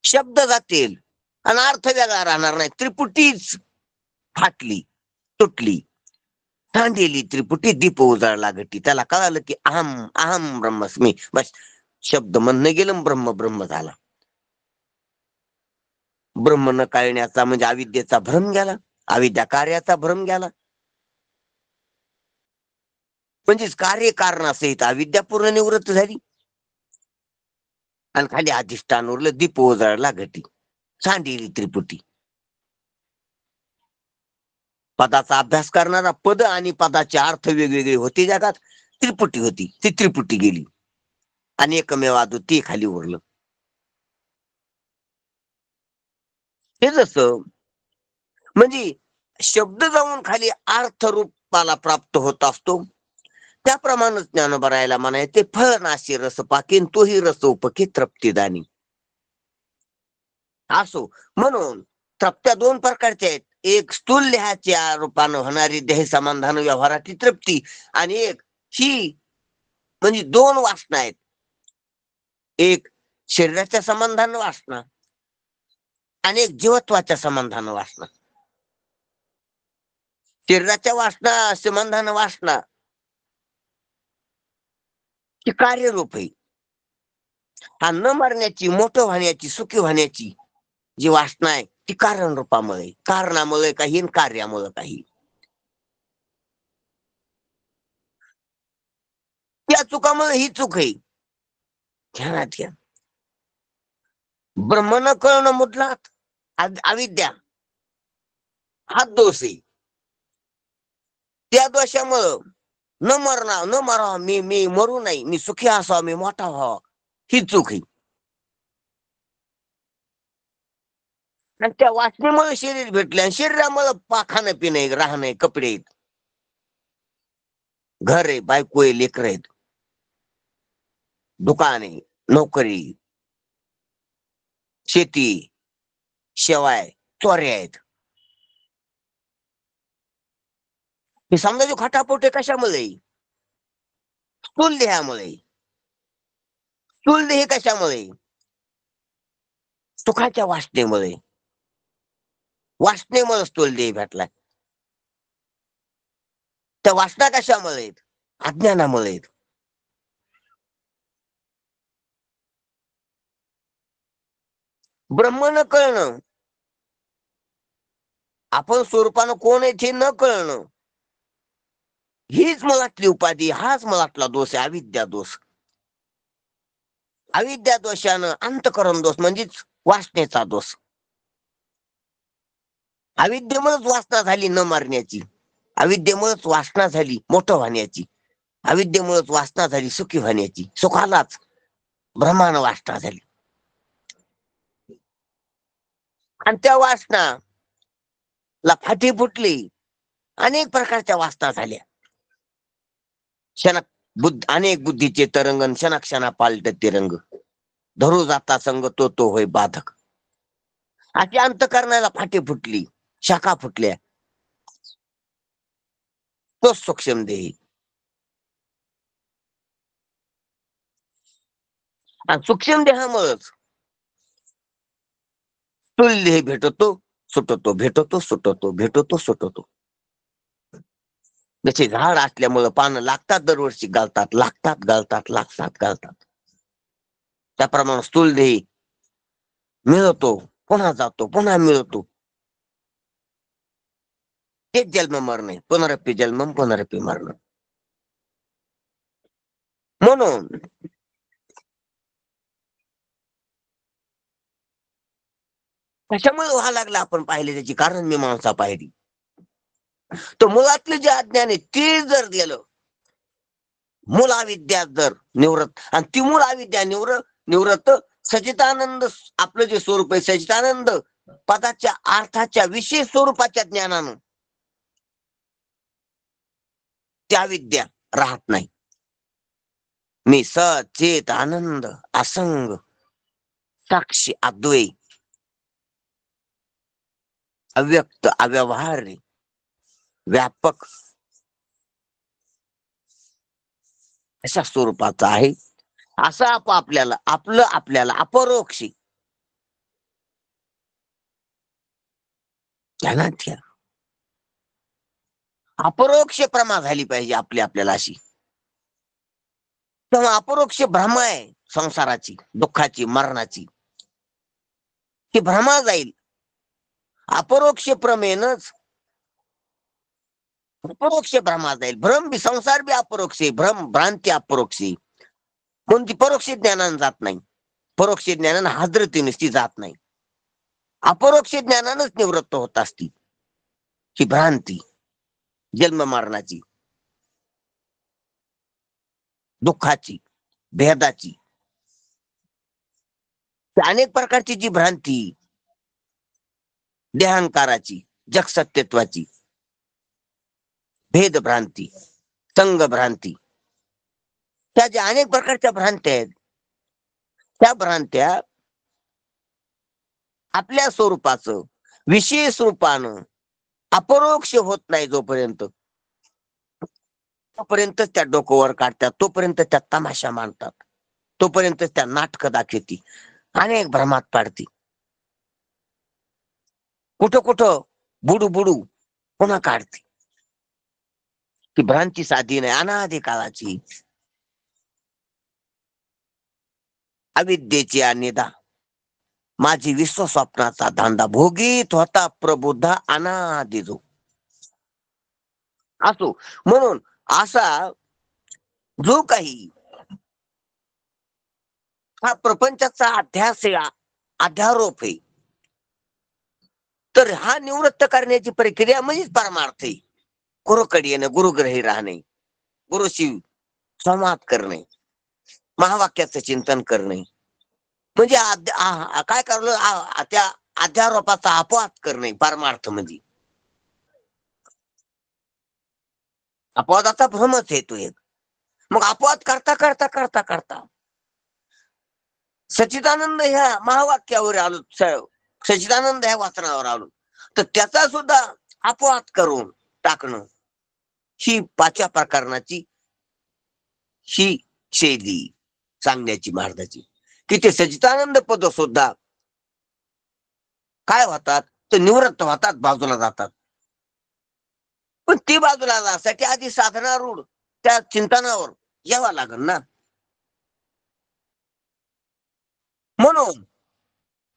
शब्द जातील आणि अर्थ वेगळा राहणार नाही. त्रिपुटीच फाटली, तुटली, सांडेली त्रिपुटी, दीप उजळला घटी. त्याला कळालं की अहम ब्रह्मस्मी. बस शब्द म्हणणं गेलं, ब्रह्म झाला. ब्रह्म न कळण्याचा म्हणजे अविद्येचा भ्रम गेला, अविद्या कार्याचा भ्रम गेला, म्हणजेच कार्य कारणासहित अविद्या पूर्ण निवृत्त झाली, आणि खाली अधिष्ठान उरलं, दीप उजळला घटी, सांडेली त्रिपुटी. पदाचा अभ्यास करणारा पद आणि पदाचे अर्थ वेगवेगळे होते जगात, त्रिपुटी होती, ती त्रिपुटी गेली, आणि एकमेव अद्वितीय खाली उरलं. हे जसं म्हणजे शब्द जाऊन खाली अर्थ रूपाला प्राप्त होत असतो, त्याप्रमाणे ज्ञानोबा राहायला म्हणाय ते फळ नाशी रस पाकीन तोही रस उपकी तृप्तीदानी. असो म्हणून तृप्त्या दोन प्रकारच्या आहेत. एक स्थूल देहाच्या रूपानं होणारी देह समाधान व्यवहाराची तृप्ती, आणि एक ही म्हणजे दोन वासना आहेत. एक शरीराच्या संबंधानं वासना आणि एक जीवत्वाच्या संबंधानं वासना. शरीराच्या वासना संबंधानं वासना ही कार्यरूप आहे. हा न मरण्याची, मोठं होण्याची, सुखी होण्याची जी वासना आहे ती कारण रूपामुळे, कारणामुळे काही आणि कार्यामुळे काही. त्या चुकामुळे ही चूक आहे. ध्यानात घ्या. ब्रह्म न कळणं मुदलात अविद्या हा दोष आहे. त्या दोषामुळं न मरावा, मी मरू नाही, मी सुखी असावा, मी मोठा व्हावा, ही चूक आहे. आणि त्या वासनेमुळे शरीर भेटले, आणि शरीरामुळे खाणं पिणं राहणं, कपडे आहेत, घर आहे, बायको आहे, लेकर आहेत, दुकान आहे, नोकरी, शेती, शेवाय, चोऱ्या आहेत. हे समजा जो खटापोटे कशामुळे? स्थूल देहामुळे. स्थूल देह कशामुळे? सुखाच्या वासनेमुळे. वासनेमुळे स्थूल देह भेटलाय. त्या वासना कशामुळे आहेत? अज्ञानामुळे आहेत. ब्रह्म न कळणं, आपण स्वरूपानं कोण आहे हे न कळणं, हीच मुळातली उपाधी, हाच मुळातला दोष आहे, अविद्या दोष. अविद्या दोषानं अंतकरण दोष म्हणजेच वासनेचा दोष. अविद्येमुळेच वासना झाली न मारण्याची, अविद्येमुळेच वासना झाली मोठं होण्याची, अविद्येमुळेच वासना झाली सुखी होण्याची, सुखालाच ब्रह्मानं वासना झाली. आणि त्या वासना ला फाटी फुटली, अनेक प्रकारच्या वासना झाल्या. अनेक बुद्धीचे तरंगण क्षणा पालट तिरंग, धरू जाता संग तो होय बाधक. अशी अंतकरणाला फाटी फुटली, शाखा फुटल्या, तो सूक्ष्म देह. आणि सूक्ष्म देहामुळेच स्थूल देह भेटतो सुटतो, भेटतो सुटतो, भेटतो सुटतो. जसे झाड असल्यामुळं पानं लागतात, दरवर्षी घालतात, लागतात. त्याप्रमाणे स्थूल देह मिळतो, पुन्हा जातो, पुन्हा मिळतो. तेच जन्म मरणे, पुनरपी जन्म पुनरपी मरण. म्हणून कशामुळे व्हायला लागला आपण पाहिले, त्याची कारण मीमांसा पाहिली. तर मुळातले जे अज्ञान आहे ते जर गेलं, मूळ अविद्या जर निवृत्त, आणि ती मूळ अविद्या निवृत्त सचितानंद आपलं जे स्वरूप आहे, सचितानंद पदाच्या अर्थाच्या विशेष स्वरूपाच्या ज्ञानानं त्या विद्या राहत नाही. मी सचेत आनंद असंग साक्षी अद्वै अव्यक्त अव्यवहार्य व्यापक अशा स्वरूपाचा आहे, असं आपल्याला अपरोक्ष ध्यानात घ्या. अपरोक्ष प्रमा झाली पाहिजे आपल्याला अशी. तेव्हा अपरोक्ष भ्रमा आहे संसाराची, दुःखाची, मरणाची, ही भ्रमा जाईल. अपरोक्ष प्रमेनच अपरोक्ष भ्रमा जाईल. भ्रम बी, संसार बी अपरोक्ष, भ्रांती अपरोक्ष, कोणती परोक्ष ज्ञानानं जात नाही. परोक्ष ज्ञानानं हाजरती नुसती जात नाही, अपरोक्ष ज्ञानानंच निवृत्त होत असती ही भ्रांती जन्म मरणाची, दुःखाची, भेदाची, अनेक प्रकारची जी भ्रांती देहांकाराची, जगसत्यत्वाची, भेदभ्रांती, संघभ्रांती, त्या ज्या अनेक प्रकारच्या भ्रांत्या आहेत, त्या भ्रांत्या आपल्या स्वरूपाचं विशेष रूपानं अपरोक्ष होत नाही जोपर्यंत, तोपर्यंत त्या डोकं काढतात, तोपर्यंत त्या तमाशा मांडतात, तोपर्यंत त्या नाटक दाखवती, अनेक भ्रमात पाडती, कुठं कुठं बुडू बुडू पुन्हा काढते. ती भ्रांती साधी नाही, अनादी काळाची अविद्येची अनिदा, माझी विश्वस्वप्नाचा धांदा, भोगीत होता प्रबुद्धा अनादी जो असो. म्हणून असा जो काही हा प्रपंचाचा अध्यास आहे, अध्यारोप आहे, तर हा निवृत्त करण्याची प्रक्रिया म्हणजेच परमार्थ आहे. गुरुकडे येणं, गुरुग्रही राहणे, गुरुशी संवाद करणे, महावाक्याचं चिंतन करणे, म्हणजे काय करलं, त्या अध्यारोपाचा अपवाद करणे परमार्थ. म्हणजे अपवादाचा भ्रमच हेतू एक. मग अपवाद करता करता करता करता सच्चिदानंद ह्या महावाक्यावर आलो, सच्चिदानंद ह्या वाचनावर आलो, तर त्याचा सुद्धा अपवाद करून टाकणं ही पाचव्या प्रकरणाची ही शैली सांगण्याची महाराजाची. की ते सच्चिदानंद पद सुद्धा काय होतात, तर निवृत्त होतात, बाजूला जातात. पण ती बाजूला जाण्यासाठी आधी साधनारूढ त्या चिंतनावर यावं लागेल ना. म्हणून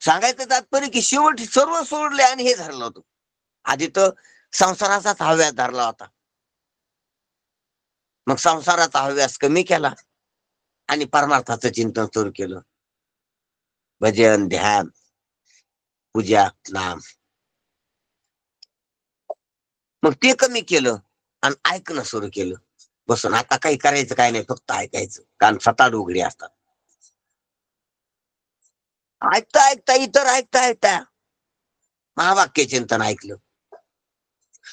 सांगायचं तात्पर्य की शेवटी सर्व सोडले आणि हे धरलं होतं. आधी तर संसाराचाच हव्यास धरला होता, मग संसाराचा हव्यास कमी केला आणि परमार्थाचं चिंतन सुरू केलं. भजन, ध्यान, पूजा, नाम. मग ते कमी केलं आणि ऐकणं सुरू केलं. बसून आता काही करायचं काय नाही, फक्त ऐकायचं, कारण सताड उघडी असतात. ऐकता ऐकता इतर ऐकता ऐकता महावाक्य चिंतन ऐकलं.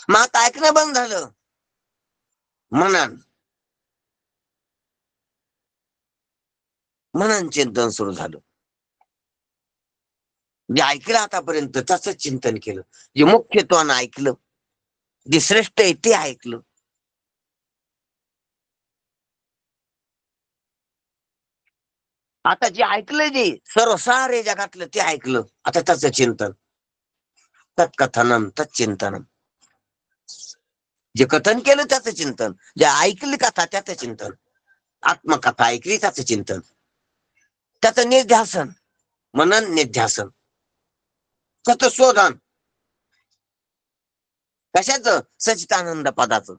मग आता ऐकणं बंद झालं, मनन चिंतन सुरू झालं. जे ऐकलं आतापर्यंत तसंच चिंतन केलं, जे मुख्यत्वानं ऐकलं, जे श्रेष्ठ आहे ते ऐकलं. आता जे ऐकलं, जे सर्वसारे जगातलं ते ऐकलं, आता त्याचं चिंतन, तत्कथनम तत्चिंतनम. जे कथन केलं त्याचं चिंतन, जे ऐकली कथा त्याचं चिंतन, आत्मकथा ऐकली त्याचं चिंतन, त्याचं निध्यासन, मनन निध्यासन, त्याचं शोधन. कशाचं? सच्चिदानंद पदाचं.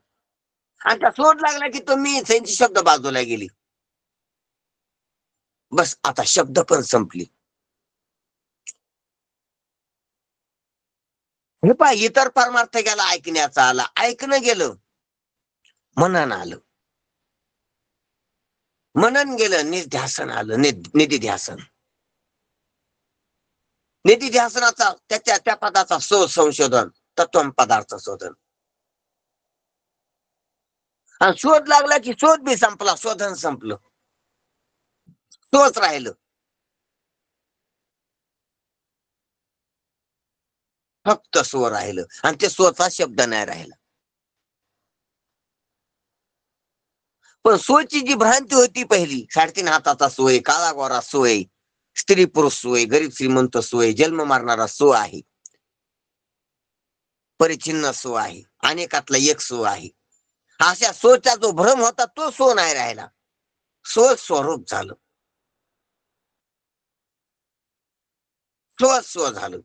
आणि त्या शोध लागला की तुम्ही त्यांची शब्द बाजूला गेली, बस आता शब्द पण संपली. हे पहा, इतर परमार्थ गेला, ऐकण्याचा आला, ऐकणं गेलं, मनन आलं, मनन गेलं, निध्यासन आलं, निधिध्यासन. निधिध्यासनाचा त्या पदाचा शोध संशोधन, तत्व पदार्थ शोधन. आणि शोध लागला की शोध बी संपला, शोधन संपलं, तोच राहिलं, फक्त स्व राहिलं. आणि ते स्वचा शब्द नाही राहिला. पण स्वची जी भ्रांती होती पहिली, 3.5 हाताचा सोय, काळा गोरा सोय, स्त्री पुरुष सोय, गरीब श्रीमंत सोय, जन्म मारणारा सो आहे, परिचिन्न सो आहे, अनेकातला एक सो आहे. अशा सोचा जो भ्रम होता तो सो नाही राहिला, स्व स्वरूप झालं, स्व झालं.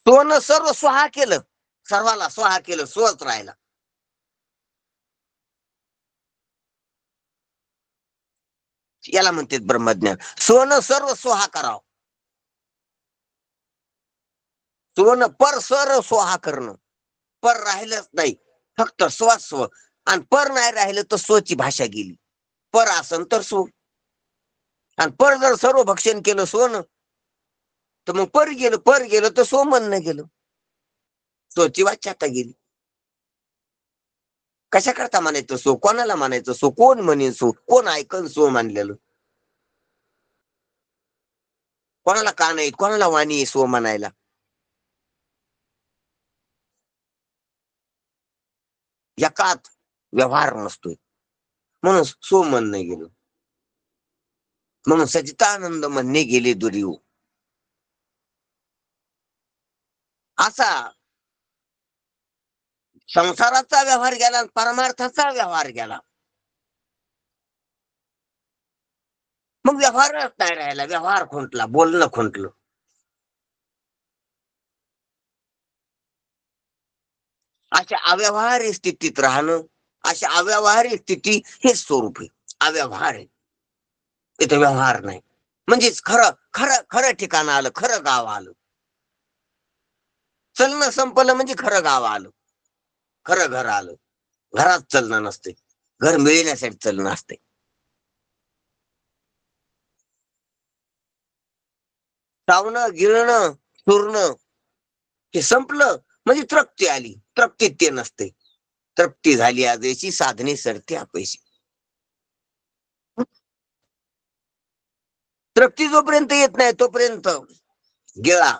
सोनं सर्व स्वहा केलं, सर्वाला स्वहा केलं, स्वच राहिला. याला म्हणतात ब्रह्मज्ञान. सोनं सर्व स्वहा करावं, सोनं पर सर्व स्वहा करणं, पर राहिलंच नाही, फक्त स्वस्व. आणि पर नाही राहिलं तर स्वची भाषा गेली. पर आसन तर स्व, आणि पर जर सर्व भक्षण केलं सोनं, तर मग पर गेलं तर सो म्हणणं गेलं, सोची वाच्याता गेली. कशा करता म्हणायचं सो, कोणाला म्हणायचं सो, कोण म्हणेन सो, कोण ऐकन सो मानलेलं, कोणाला का नाही, कोणाला वाणी आहे सो म्हणायला. एकात व्यवहार नसतोय म्हणून सो म्हणणं गेलं, म्हणून सचितानंद म्हणणे गेले दुरीव. असा संसाराचा व्यवहार गेला, परमार्थाचा व्यवहार गेला. मग व्यवहारच नाही राहिला, व्यवहार खुंटला, बोलणं खुंटलं. अशा अव्यवहारी स्थितीत राहणं, अशा अव्यवहारी स्थिती हे स्वरूप आहे. अव्यवहार आहे, इथे व्यवहार नाही. म्हणजेच खरं खरं खरं ठिकाण आलं, खरं गाव आलं. चलणं संपलं म्हणजे खरं गाव आलं, खरं घर आलं. घरात चलणं नसते, घर मिळण्यासाठी चलणं असते. चावणं, गिळणं, चुरणं हे संपलं म्हणजे तृप्ती आली. तृप्तीत ते नसते. तृप्ती झाली आजची, साधने सरते अपयशी. तृप्ती जोपर्यंत येत नाही तोपर्यंत गिळा,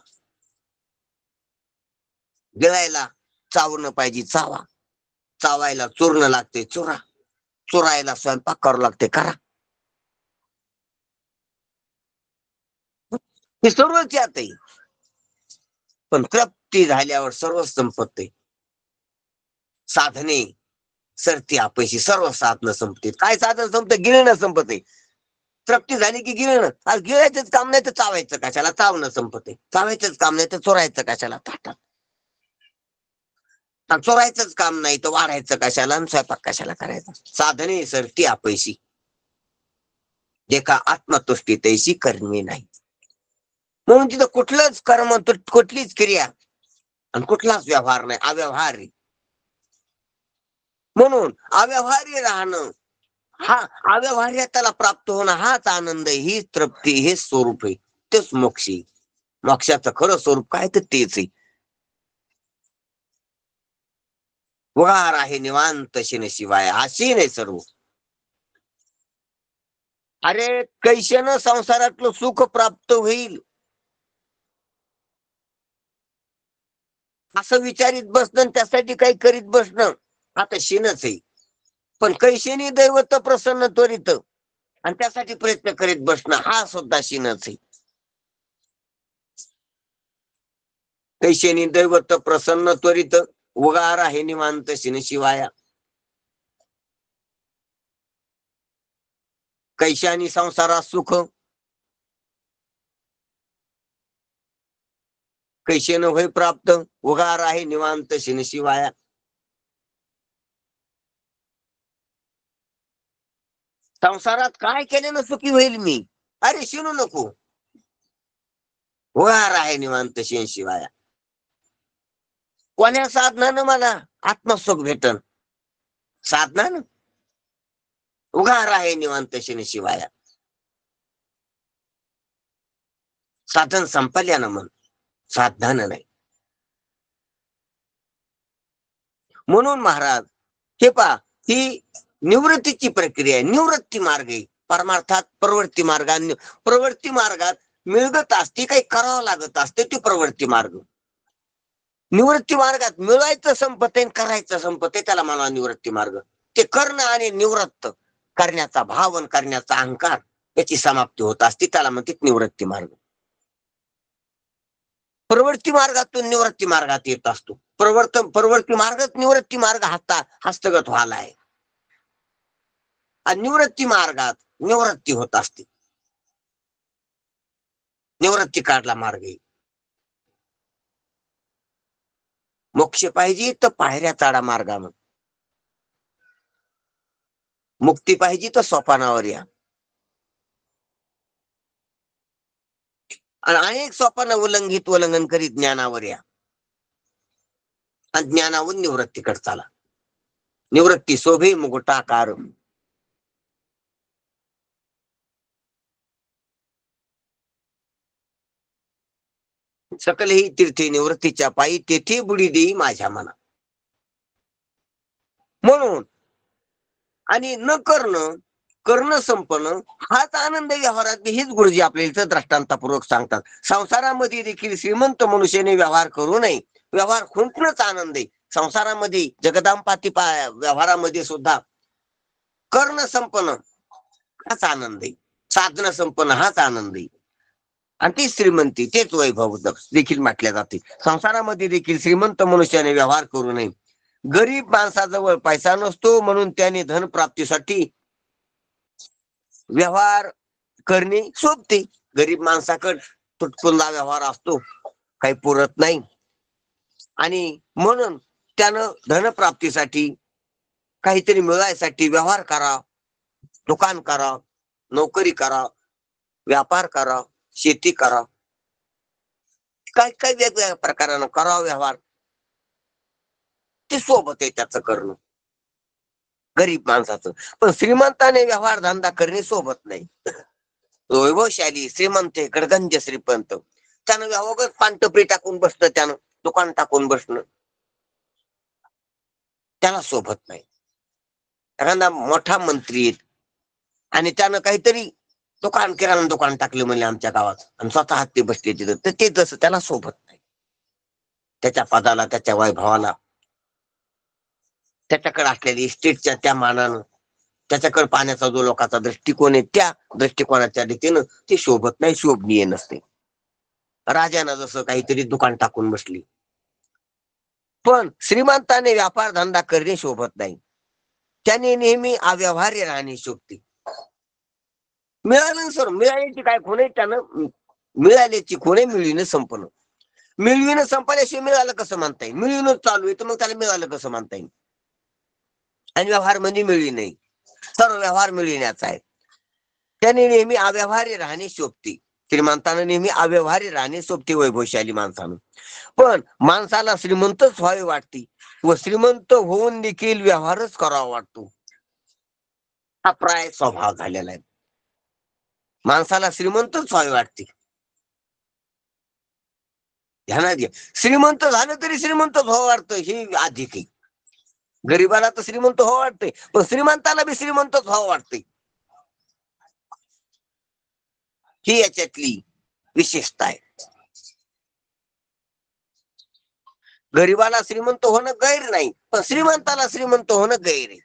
गिळायला चावणं पाहिजे, चावा. चावायला चुरणं लागते, चुरा. चुरायला स्वयंपाक करावं लागते, करा. हे सर्वच यात आहे. पण तृप्ती झाल्यावर सर्व संपत्ती, साधने सरती अपयशी. सर्व साधनं संपते. काय साधन संपतं? गिळणं संपते. तृप्ती झाली की गिळणं. आज गिळायचंच काम नाही तर चावायचं कशाला? चावणं संपते. चावायचंच काम नाही तर चोरायचं कशाला? ताटात. चोरायचंच काम नाही तर वाढायचं कशाला? आणि स्वयंपाक कशाला करायचा? साधने सरती अपयशी, जे का आत्मतुष्टी तैशी करणे नाही. म्हणून तिथं कुठलंच कर्म, कुठलीच क्रिया आणि कुठलाच व्यवहार नाही, अव्यवहारी. म्हणून अव्यवहारी राहणं, हा अव्यवहार्यताला प्राप्त होणं, हाच आनंद, ही तृप्ती, हे स्वरूप आहे. तेच मोक्ष. मोक्षाचं खरं स्वरूप काय तर तेच आहे. उगार आहे निवांत शिन शिवाय, हा शीन आहे सर्व. अरे कैशेनं संसारातलं सुख प्राप्त होईल असं विचारित बसणं, त्यासाठी काही करीत बसणं, आता शिनच आहे. पण कैशेनी दैवत प्रसन्न त्वरित, आणि त्यासाठी प्रयत्न करीत बसणं, हा सुद्धा शिनच आहे. कैशेनी दैवत प्रसन्न त्वरित, उगार आहे निवांत शिन शिवाया. कैशानी संसारात सुख, कैशेनं होय प्राप्त, उगार आहे निवांत शिन शिवाया. संसारात काय केल्यानं सुखी होईल मी? अरे शिनू नको, उगार आहे निवांत शिन शिवाया. कोण्या साधनानं मला आत्मसुख भेटन? साधनानं उगार आहे निवांत शिन शिवाया. साधन संपल्यानं मन, साधनानं नाही. म्हणून महाराज हे पहा, ही निवृत्तीची प्रक्रिया आहे, निवृत्ती मार्ग आहे. परमार्थात प्रवृत्ती मार्ग, प्रवृत्ती मार्गात मिळगत असते, काही करावं लागत असते, ती प्रवृत्ती मार्ग. निवृत्ती मार्गात मिळवायचं संपते, करायचं संपते, त्याला मला निवृत्ती मार्ग. ते करणं आणि निवृत्त करण्याचा भाव, करण्याचा अहंकार, याची समाप्ती होत असते, त्याला म्हणते निवृत्ती मार्ग. प्रवृत्ती मार्गातून निवृत्ती मार्गात येत असतो. प्रवृत्ती मार्गच निवृत्ती मार्ग हस्तगत व्हायला आहे. आणि निवृत्ती मार्गात निवृत्ती होत असते. निवृत्ती काढला मार्ग. मोक्ष पाहिजे तर पायऱ्या चाडा मार्गानं, मुक्ती पाहिजे तर सोपानावर या. आणि अनेक सोपान उल्लंघन करीत ज्ञानावर या, आणि ज्ञानावरून निवृत्तीकडे चाला. निवृत्ती शोभे मुकुटाकार. सकल ही तीर्थी निवृत्तीच्या पायी तेथे बुडी देई माझ्या मना. म्हणून आणि न करणं, करणं संपणं हाच आनंद व्यवहारात. हेच गुरुजी आपल्याला इथं दृष्टांतापूर्वक सांगतात. संसारामध्ये देखील श्रीमंत मनुष्याने व्यवहार करू नये. व्यवहार खुंटणंच आनंद आहे. संसारामध्ये जगदांपाती व्यवहारामध्ये सुद्धा करणं संपणं हाच आनंद आहे. साधनं संपणं हाच आनंद आहे. आणि ती श्रीमंती, तेच वैभव देखील म्हटले जाते. संसारामध्ये देखील श्रीमंत मनुष्याने व्यवहार करू नये. गरीब माणसाजवळ पैसा नसतो म्हणून त्याने धन प्राप्तीसाठी व्यवहार करणे शोभते. गरीब माणसाकडे तुटपुंजा व्यवहार असतो, काही पुरत नाही, आणि म्हणून त्यानं धनप्राप्तीसाठी काहीतरी मिळायसाठी व्यवहार करा, दुकान करा, नोकरी करा, व्यापार करा, शेती करा, काही काही वेगवेगळ्या प्रकारानं करा व्यवहार. ते सोबत आहे त्याचं करणं गरीब माणसाचं. पण श्रीमंताने व्यवहार धंदा करणे सोबत नाही. वैभवशाली श्रीमंत, गडगंज श्रीमंत, त्यानं व्यवहार पानटपरी टाकून बसणं, त्यानं दुकान टाकून बसणं, त्याला सोबत नाही. एखादा मोठा मंत्री आहेत आणि त्यानं काहीतरी दुकान, किराणा दुकान टाकले म्हणजे आमच्या गावात, आणि स्वतः हात ते बसले तिथं, तर ते तसं त्याला सोबत नाही. त्याच्या पदाला, त्याच्या वैभवाला, त्याच्याकडे असलेल्या इस्टेटच्या त्या मानानं, त्याच्याकडे पाहण्याचा जो लोकांचा दृष्टिकोन आहे त्या दृष्टिकोनाच्या रीतीनं ते शोभत नाही, शोभनीय नसते. राजानं जसं काहीतरी दुकान टाकून बसली. पण श्रीमंताने व्यापार धंदा करणे शोभत नाही. त्याने नेहमी अव्यवहार्य राहणे शोभते. मिळालं सर, मिळाल्याची काय खुणे, त्यानं मिळाल्याची खुणे मिळविणं संपणं. मिळविणं संपल्याशिवाय मिळालं कसं म्हणता येईल? मिळविणं चालू आहे तर मग त्याला मिळालं कसं म्हणता येईल? आणि व्यवहार म्हणजे मिळवी नाही, सर्व व्यवहार मिळविण्याचा आहे. त्याने नेहमी अव्यवहार्य राहणे शोभते. श्रीमंतानं नेहमी अव्यवहार्य राहणे शोभते वैभवशाली माणसानं. पण माणसाला श्रीमंतच व्हावे वाटते व श्रीमंत होऊन देखील व्यवहारच करावा वाटतो. हा प्राय स्वभाव झालेला आहे. माणसाला श्रीमंतच व्हावे वाटते. ध्यानात घ्या, श्रीमंत झालं तरी श्रीमंतच व्हावं वाटतं, हे अधिक आहे. गरीबाला तर श्रीमंत व्हावं वाटतंय, पण श्रीमंताला बी श्रीमंतच व्हावं वाटतंय. ही याच्यातली विशेषता आहे. गरीबाला श्रीमंत होणं गैर नाही, पण श्रीमंताला श्रीमंत होणं गैर आहे.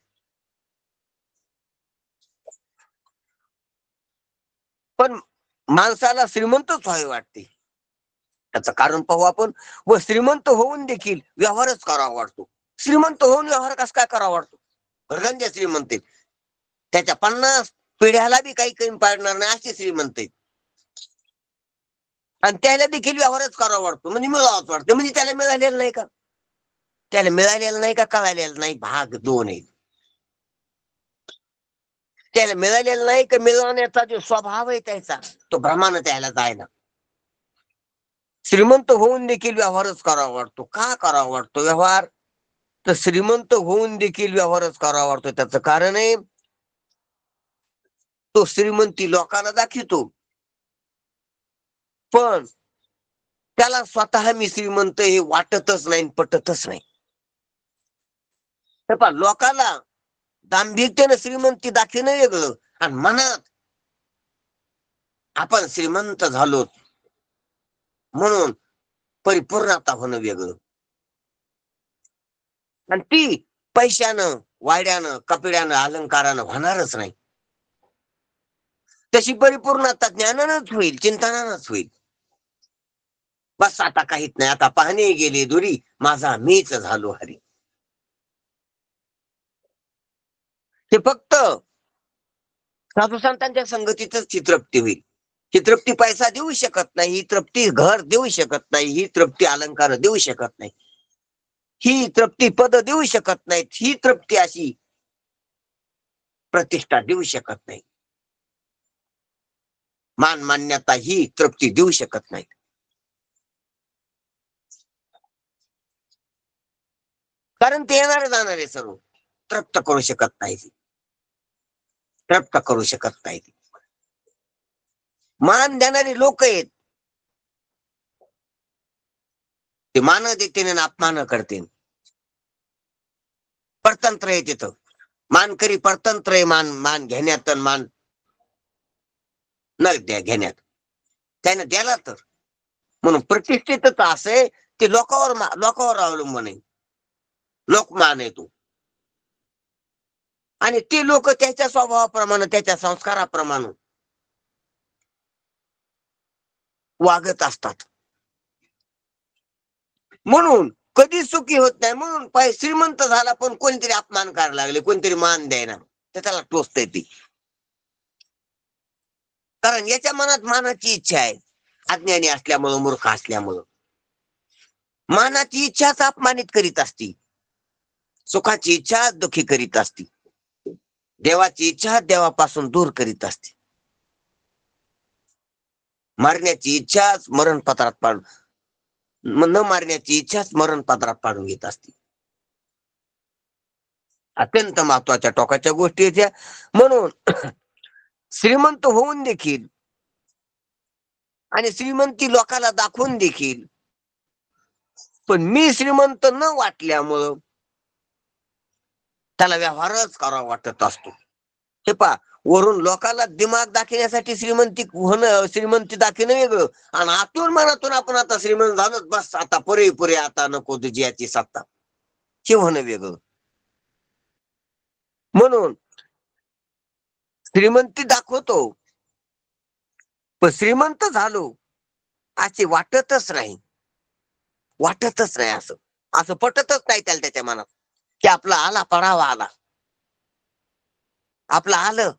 पण माणसाला श्रीमंतच व्हावे वाटते. त्याचं कारण पाहू आपण. व श्रीमंत होऊन देखील व्यवहारच करावा वाटतो. श्रीमंत होऊन व्यवहार कस काय करावा वाटतो? गरगंज श्रीमंत, त्याच्या 50 पिढ्याला बी काही कमी पाडणार नाही असे श्रीमंत, आणि त्याला देखील व्यवहारच करावा वाटतो. म्हणजे मिळावाच वाटतं. म्हणजे त्याला मिळालेलं नाही का? त्याला मिळालेलं नाही का कळालेलं नाही? भाग दोन आहे. त्याला मिळालेलं नाही का मिळवण्याचा जो स्वभाव आहे त्याचा, तो भ्रमानं त्याला जायला. श्रीमंत होऊन देखील व्यवहारच करावा वाटतो. का करावा वाटतो व्यवहार? तर श्रीमंत होऊन देखील व्यवहारच करावा वाटतो. त्याचं कारण आहे, तो श्रीमंती लोकांना दाखवतो, पण त्याला स्वतः मी श्रीमंत हे वाटतच नाही, पटतच नाही. हे पहा, लोकांना दांभिकतेनं श्रीमंती दाखवणं वेगळं, आणि मनात आपण श्रीमंत झालो म्हणून परिपूर्णता होणं वेगळं. आणि ती पैशानं, वाड्यानं, कपिड्यानं, अलंकारानं होणारच नाही. तशी परिपूर्णता ज्ञानानंच होईल, चिंतनानंच होईल. बस आता काहीच नाही, आता पाहणे गेले दुरी, माझा मीच झालो हरी. ते फक्त साधू संतांच्या संगतीतच ही तृप्ती होईल. ही तृप्ती पैसा देऊ शकत नाही, ही तृप्ती घर देऊ शकत नाही, ही तृप्ती अलंकार देऊ शकत नाही, ही तृप्ती पद देऊ शकत नाहीत, ही तृप्ती अशी प्रतिष्ठा देऊ शकत नाही, मान मान्यता ही तृप्ती देऊ शकत नाही. कारण ते येणारे जाणारे सर्व तृप्त करू शकत नाही, तृप्त करू शकत नाही. मान देणारे लोक आहेत, ते मान देते आणि अपमान करते. परतंत्र आहे तिथं. मानकरी परतंत्र आहे मान मान घेण्यात आणि मान न घेण्यात. त्याने द्याला तर म्हणून प्रतिष्ठितच असे ते लोकांवर अवलंबून आहे. लोकमान आहे तो. आणि ते लोक त्याच्या स्वभावाप्रमाणे त्याच्या संस्काराप्रमाणे वागत असतात. म्हणून कधी सुखी होत नाही. म्हणून श्रीमंत झाला पण कोणतरी अपमान करायला लागले, कोणतरी मान द्यायना, तर त्याला टोचतंय ती. कारण याच्या मनात मानाची इच्छा आहे. अज्ञानी असल्यामुळं, मूर्ख असल्यामुळं मानाची इच्छाच अपमानित करीत असती. सुखाची इच्छा दुःखी करीत असती. देवाची इच्छा देवापासून दूर करीत असते. मारण्याची इच्छा मरणपत्रात पाडून, न मारण्याची इच्छाच मरणपत्रात पाडून घेत असते. अत्यंत महत्वाच्या टोकाच्या गोष्टी आहेत. म्हणून श्रीमंत होऊन देखील आणि श्रीमंती लोकाला दाखवून देखील पण मी श्रीमंत न वाटल्यामुळं त्याला व्यवहारच करावा वाटत असतो. हे पा वरून लोकाला दिमाग दाखवण्यासाठी श्रीमंती दाखवणं वेगळं, आणि आतून मनातून आपण आता श्रीमंत झालोच, बस आता पुरे आता नको तुझी याची सत्ता, हे होणं वेगळं. म्हणून श्रीमंती दाखवतो पण श्रीमंत झालो असे वाटतच नाही. असं पटतच नाही त्याला त्याच्या मनात की आपला आला पडावा आला, आपलं आलं,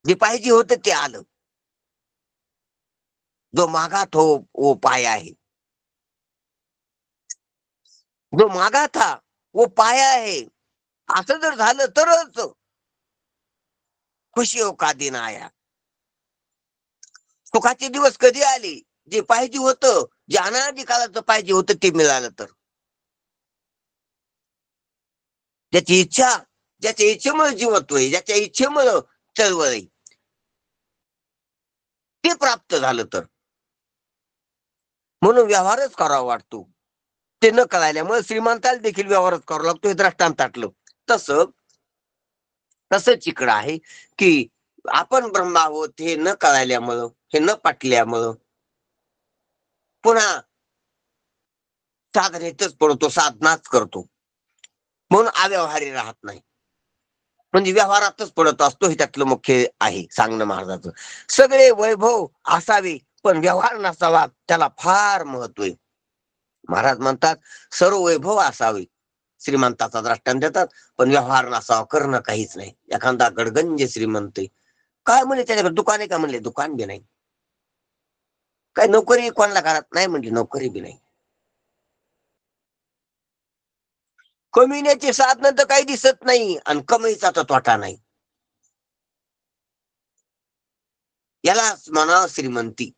जे पाहिजे होतं ते आलं. जो मागा तो वो पाया है, जो मागा था वो पाया है. असं जर झालं तरच खुशियों का दिन आया. सुखाचे दिवस कधी आले? जे पाहिजे होतं, जे अनादी काळाचं पाहिजे होतं ते मिळालं तर. ज्याची इच्छा, ज्याच्या इच्छेमुळे जीवत्व आहे, ज्याच्या इच्छेमुळे चळवळ आहे, ते प्राप्त झालं तर. म्हणून व्यवहारच करावा वाटतो. ते न कळाल्यामुळे श्रीमंताला देखील व्यवहारच करावा लागतो. हे दृष्टांतातलं तसंच इकडं आहे की आपण ब्रह्मा आहोत हे न कळाल्यामुळं, हे न पटल्यामुळं पुन्हा साधनेतच पडतो, साधनाच करतो. म्हणून अव्यवहारी राहत नाही, म्हणजे व्यवहारातच पडत असतो. हे त्यातलं मुख्य आहे सांगणं महाराजाचं. सगळे वैभव असावे पण व्यवहार नसावा, त्याला फार महत्व आहे. महाराज म्हणतात सर्व वैभव असावे, श्रीमंताचा दृष्टांत देतात, पण व्यवहार नसावा, करणं काहीच नाही. एखादा गडगंज श्रीमंत काय म्हणले त्याच्याकडे दुकान आहे का? म्हणले दुकान बी नाही. काय नोकरी कोणाला घरात नाही? म्हणली नोकरी बी नाही. कमविण्याचे साधन तर काही दिसत नाही आणि कमाईचा तर तोटा नाही. यालाच म्हणा श्रीमंती.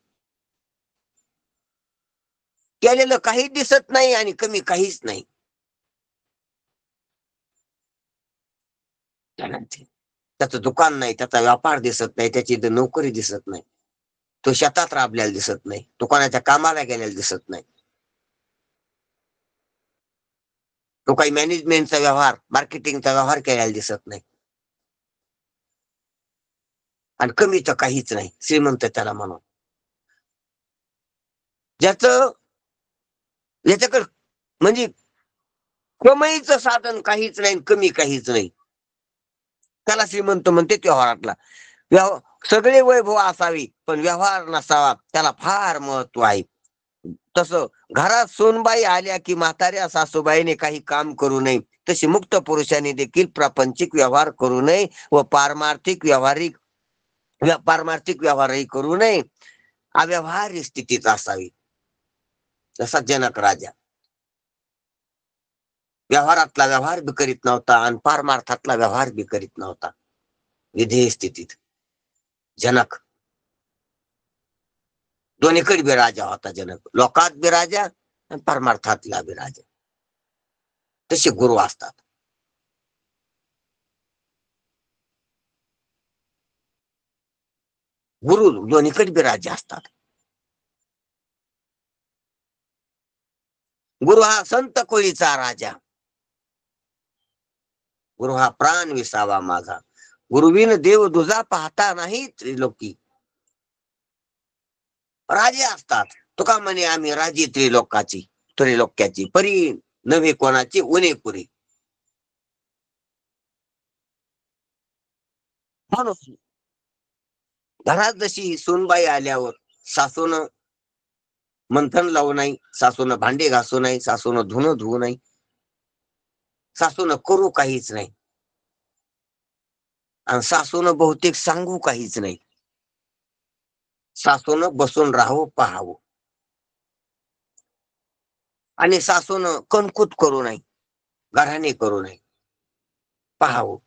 केलेलं काही दिसत नाही आणि कमी काहीच नाही. त्याचं दुकान नाही, त्याचा व्यापार दिसत नाही, त्याची नोकरी दिसत नाही, तो शेतात राबलेला दिसत नाही, दुकानाच्या कामाला गेलेला दिसत नाही, तो काही मॅनेजमेंटचा व्यवहार, मार्केटिंगचा व्यवहार केलेला दिसत नाही, आणि कमी तर काहीच नाही. श्रीमंत त्याला म्हणून याच्याकडे म्हणजे कमाईचं साधन काहीच नाही, कमी काहीच नाही, त्याला श्रीमंत म्हणते. व्यवहारातला सगळे वैभव असावी पण व्यवहार नसावा, त्याला फार महत्व आहे. तसं घरात सोनबाई आल्या की म्हाताऱ्या सासूबाईने काही काम करू नये, तशी मुक्त पुरुषांनी देखील प्रापंचिक व्यवहार करू नये व पारमार्थिक व्यवहारही करू नये. अव्यवहारी स्थितीत असावी. जसा जनक राजा व्यवहारातला व्यवहार बी करीत नव्हता आणि पारमार्थातला व्यवहार बी करीत नव्हता. विधेय स्थितीत जनक दोन्हीकडे बी राजा होता. जनक लोकात बी राजा आणि परमार्थातला बी राजा. तसे गुरु असतात. गुरु दोन्हीकडे बी राजा असतात. गुरु हा संत कोळीचा राजा, गुरु हा प्राण विसावा माझा, गुरुविन देव दुजा पाहता नाही त्रिलोकी. राजे असतात, तुका म्हणे आम्ही राजी त्रिलोक्याची परी नव्हे कोणाची उणेपुरी. म्हणून घरात जशी सूनबाई आल्यावर सासून मंथन लावू नाही, सासून भांडे घासू नाही, सासून धुणं धुवू नाही, सासून करू काहीच नाही, आणि सासून बहुतेक सांगू काहीच नाही, सासून बसून राहावं पाहावं, आणि सासून कणकुत करू नाही, घराणे करू नाही, पाहावं.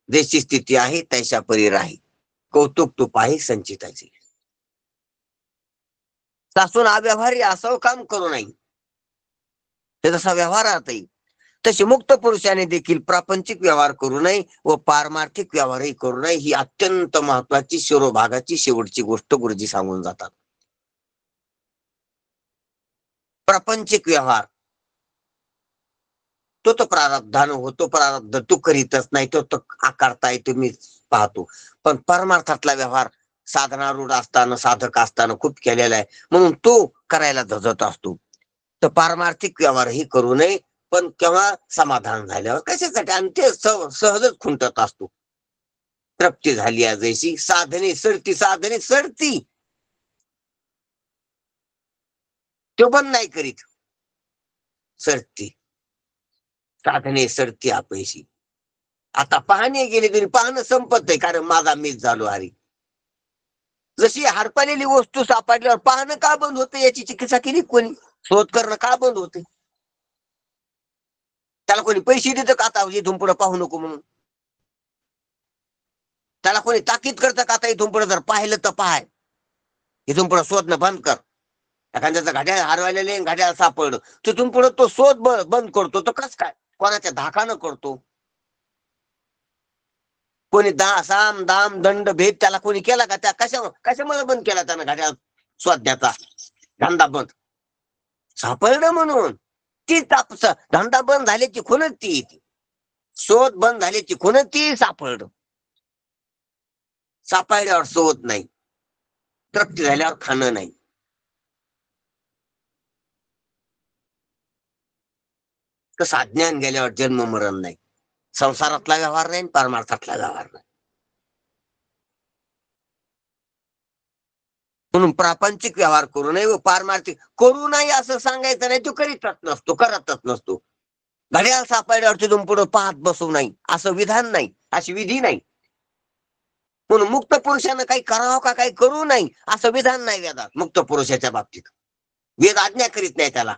जशी स्थिती आहे तैशा परी राही, कौतुक तू पाही संचिताची. सासून अव्यवहारी असं काम करू नाही, ते जसा व्यवहारातही तशी मुक्त पुरुषाने देखील प्रापंचिक व्यवहार करू नये व पारमार्थिक व्यवहारही करू नये. ही अत्यंत महत्वाची शिरोभागाची शेवटची गोष्ट गुरुजी सांगून जातात. प्रापंचिक व्यवहार तो प्रारब्धानं होतो, प्रारब्ध तू करीतच नाही, तो आकारता येतो मी पाहतो. पण परमार्थातला व्यवहार साधनारूढ असताना साधक असताना खूप केलेला आहे, म्हणून तो करायला धजत असतो. तर पारमार्थिक व्यवहारही करू नये, पण केव्हा समाधान झाल्यावर कशासाठी, आणि ते सहजच खुंटत असतो. तृप्ती झाली जैसी साधने सडती तो पण नाही करीत, सडती साधने सडती अपयशी. आता पाहणे गेले तरी पाहणं संपत आहे, कारण माझा मीच झालो हरी. जशी हरपलेली वस्तू सापडल्यावर पाहणं का बंद होते, याची चिकित्सा केली कोणी, शोध करणं का बंद होते? त्याला कोणी पैसे देतं का आता इथून पुढे पाहू नको म्हणून? त्याला कोणी ताकीद करतं का आता इथून पुढे जर पाहिलं तर पाहाय, इथून पुढे शोधणं बंद कर? एखाद्याचं घड्याळ हरवायला घड्याळ सापडलं, तिथून पुढे तो शोध बंद करतो तर कस काय, कोणाच्या धाकानं करतो? कोणी साम दाम दंड भेद त्याला कोणी केला का? त्या कशामुळे बंद केला त्यानं घड्याळ शोधण्याचा धंदा? बंद सापडलं म्हणून. ती धंदा बंद झाल्याची खुणच ती येते, शोध बंद झाल्याची खुणच ती सापडलं. सापडल्यावर शोध नाही, तृप्ती झाल्यावर खाणं नाही. कसं अज्ञान गेल्यावर जन्म मरण नाही, संसारातला व्यवहार नाही, परमार्थातला व्यवहार नाही. म्हणून प्रापंचिक व्यवहार करू नये व पारमार्थिक करू नये असं सांगायचं नाही, तो करीतच नसतो, करतच नसतो. घड्याळ सापडल्यावर तिथून पुढे पाहत बसू नाही असं विधान नाही, अशी विधी नाही. म्हणून मुक्त पुरुषानं काही करावं का काही करू नये असं विधान नाही वेदात. मुक्त पुरुषाच्या बाबतीत वेद आज्ञा करीत नाही त्याला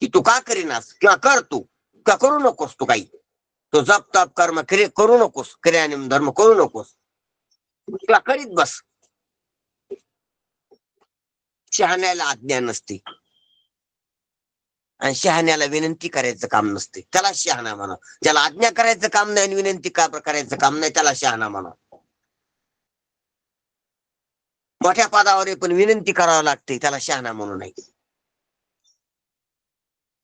की तू का करीनास, किंवा कर तू का करू नकोस, तू काही तो जप तप कर्म करू नकोस, क्रियानिम धर्म करू नकोस, तुला करीत बस. शहाण्याला आज्ञा नसते, आणि शहाण्याला विनंती करायचं काम नसते, त्याला शहाणा म्हणा. ज्याला आज्ञा करायचं काम नाही आणि विनंती करायचं काम नाही, त्याला शहाणा म्हणा. मोठ्या पदावर पण विनंती करावं लागते, त्याला शहाणा म्हणू नाही.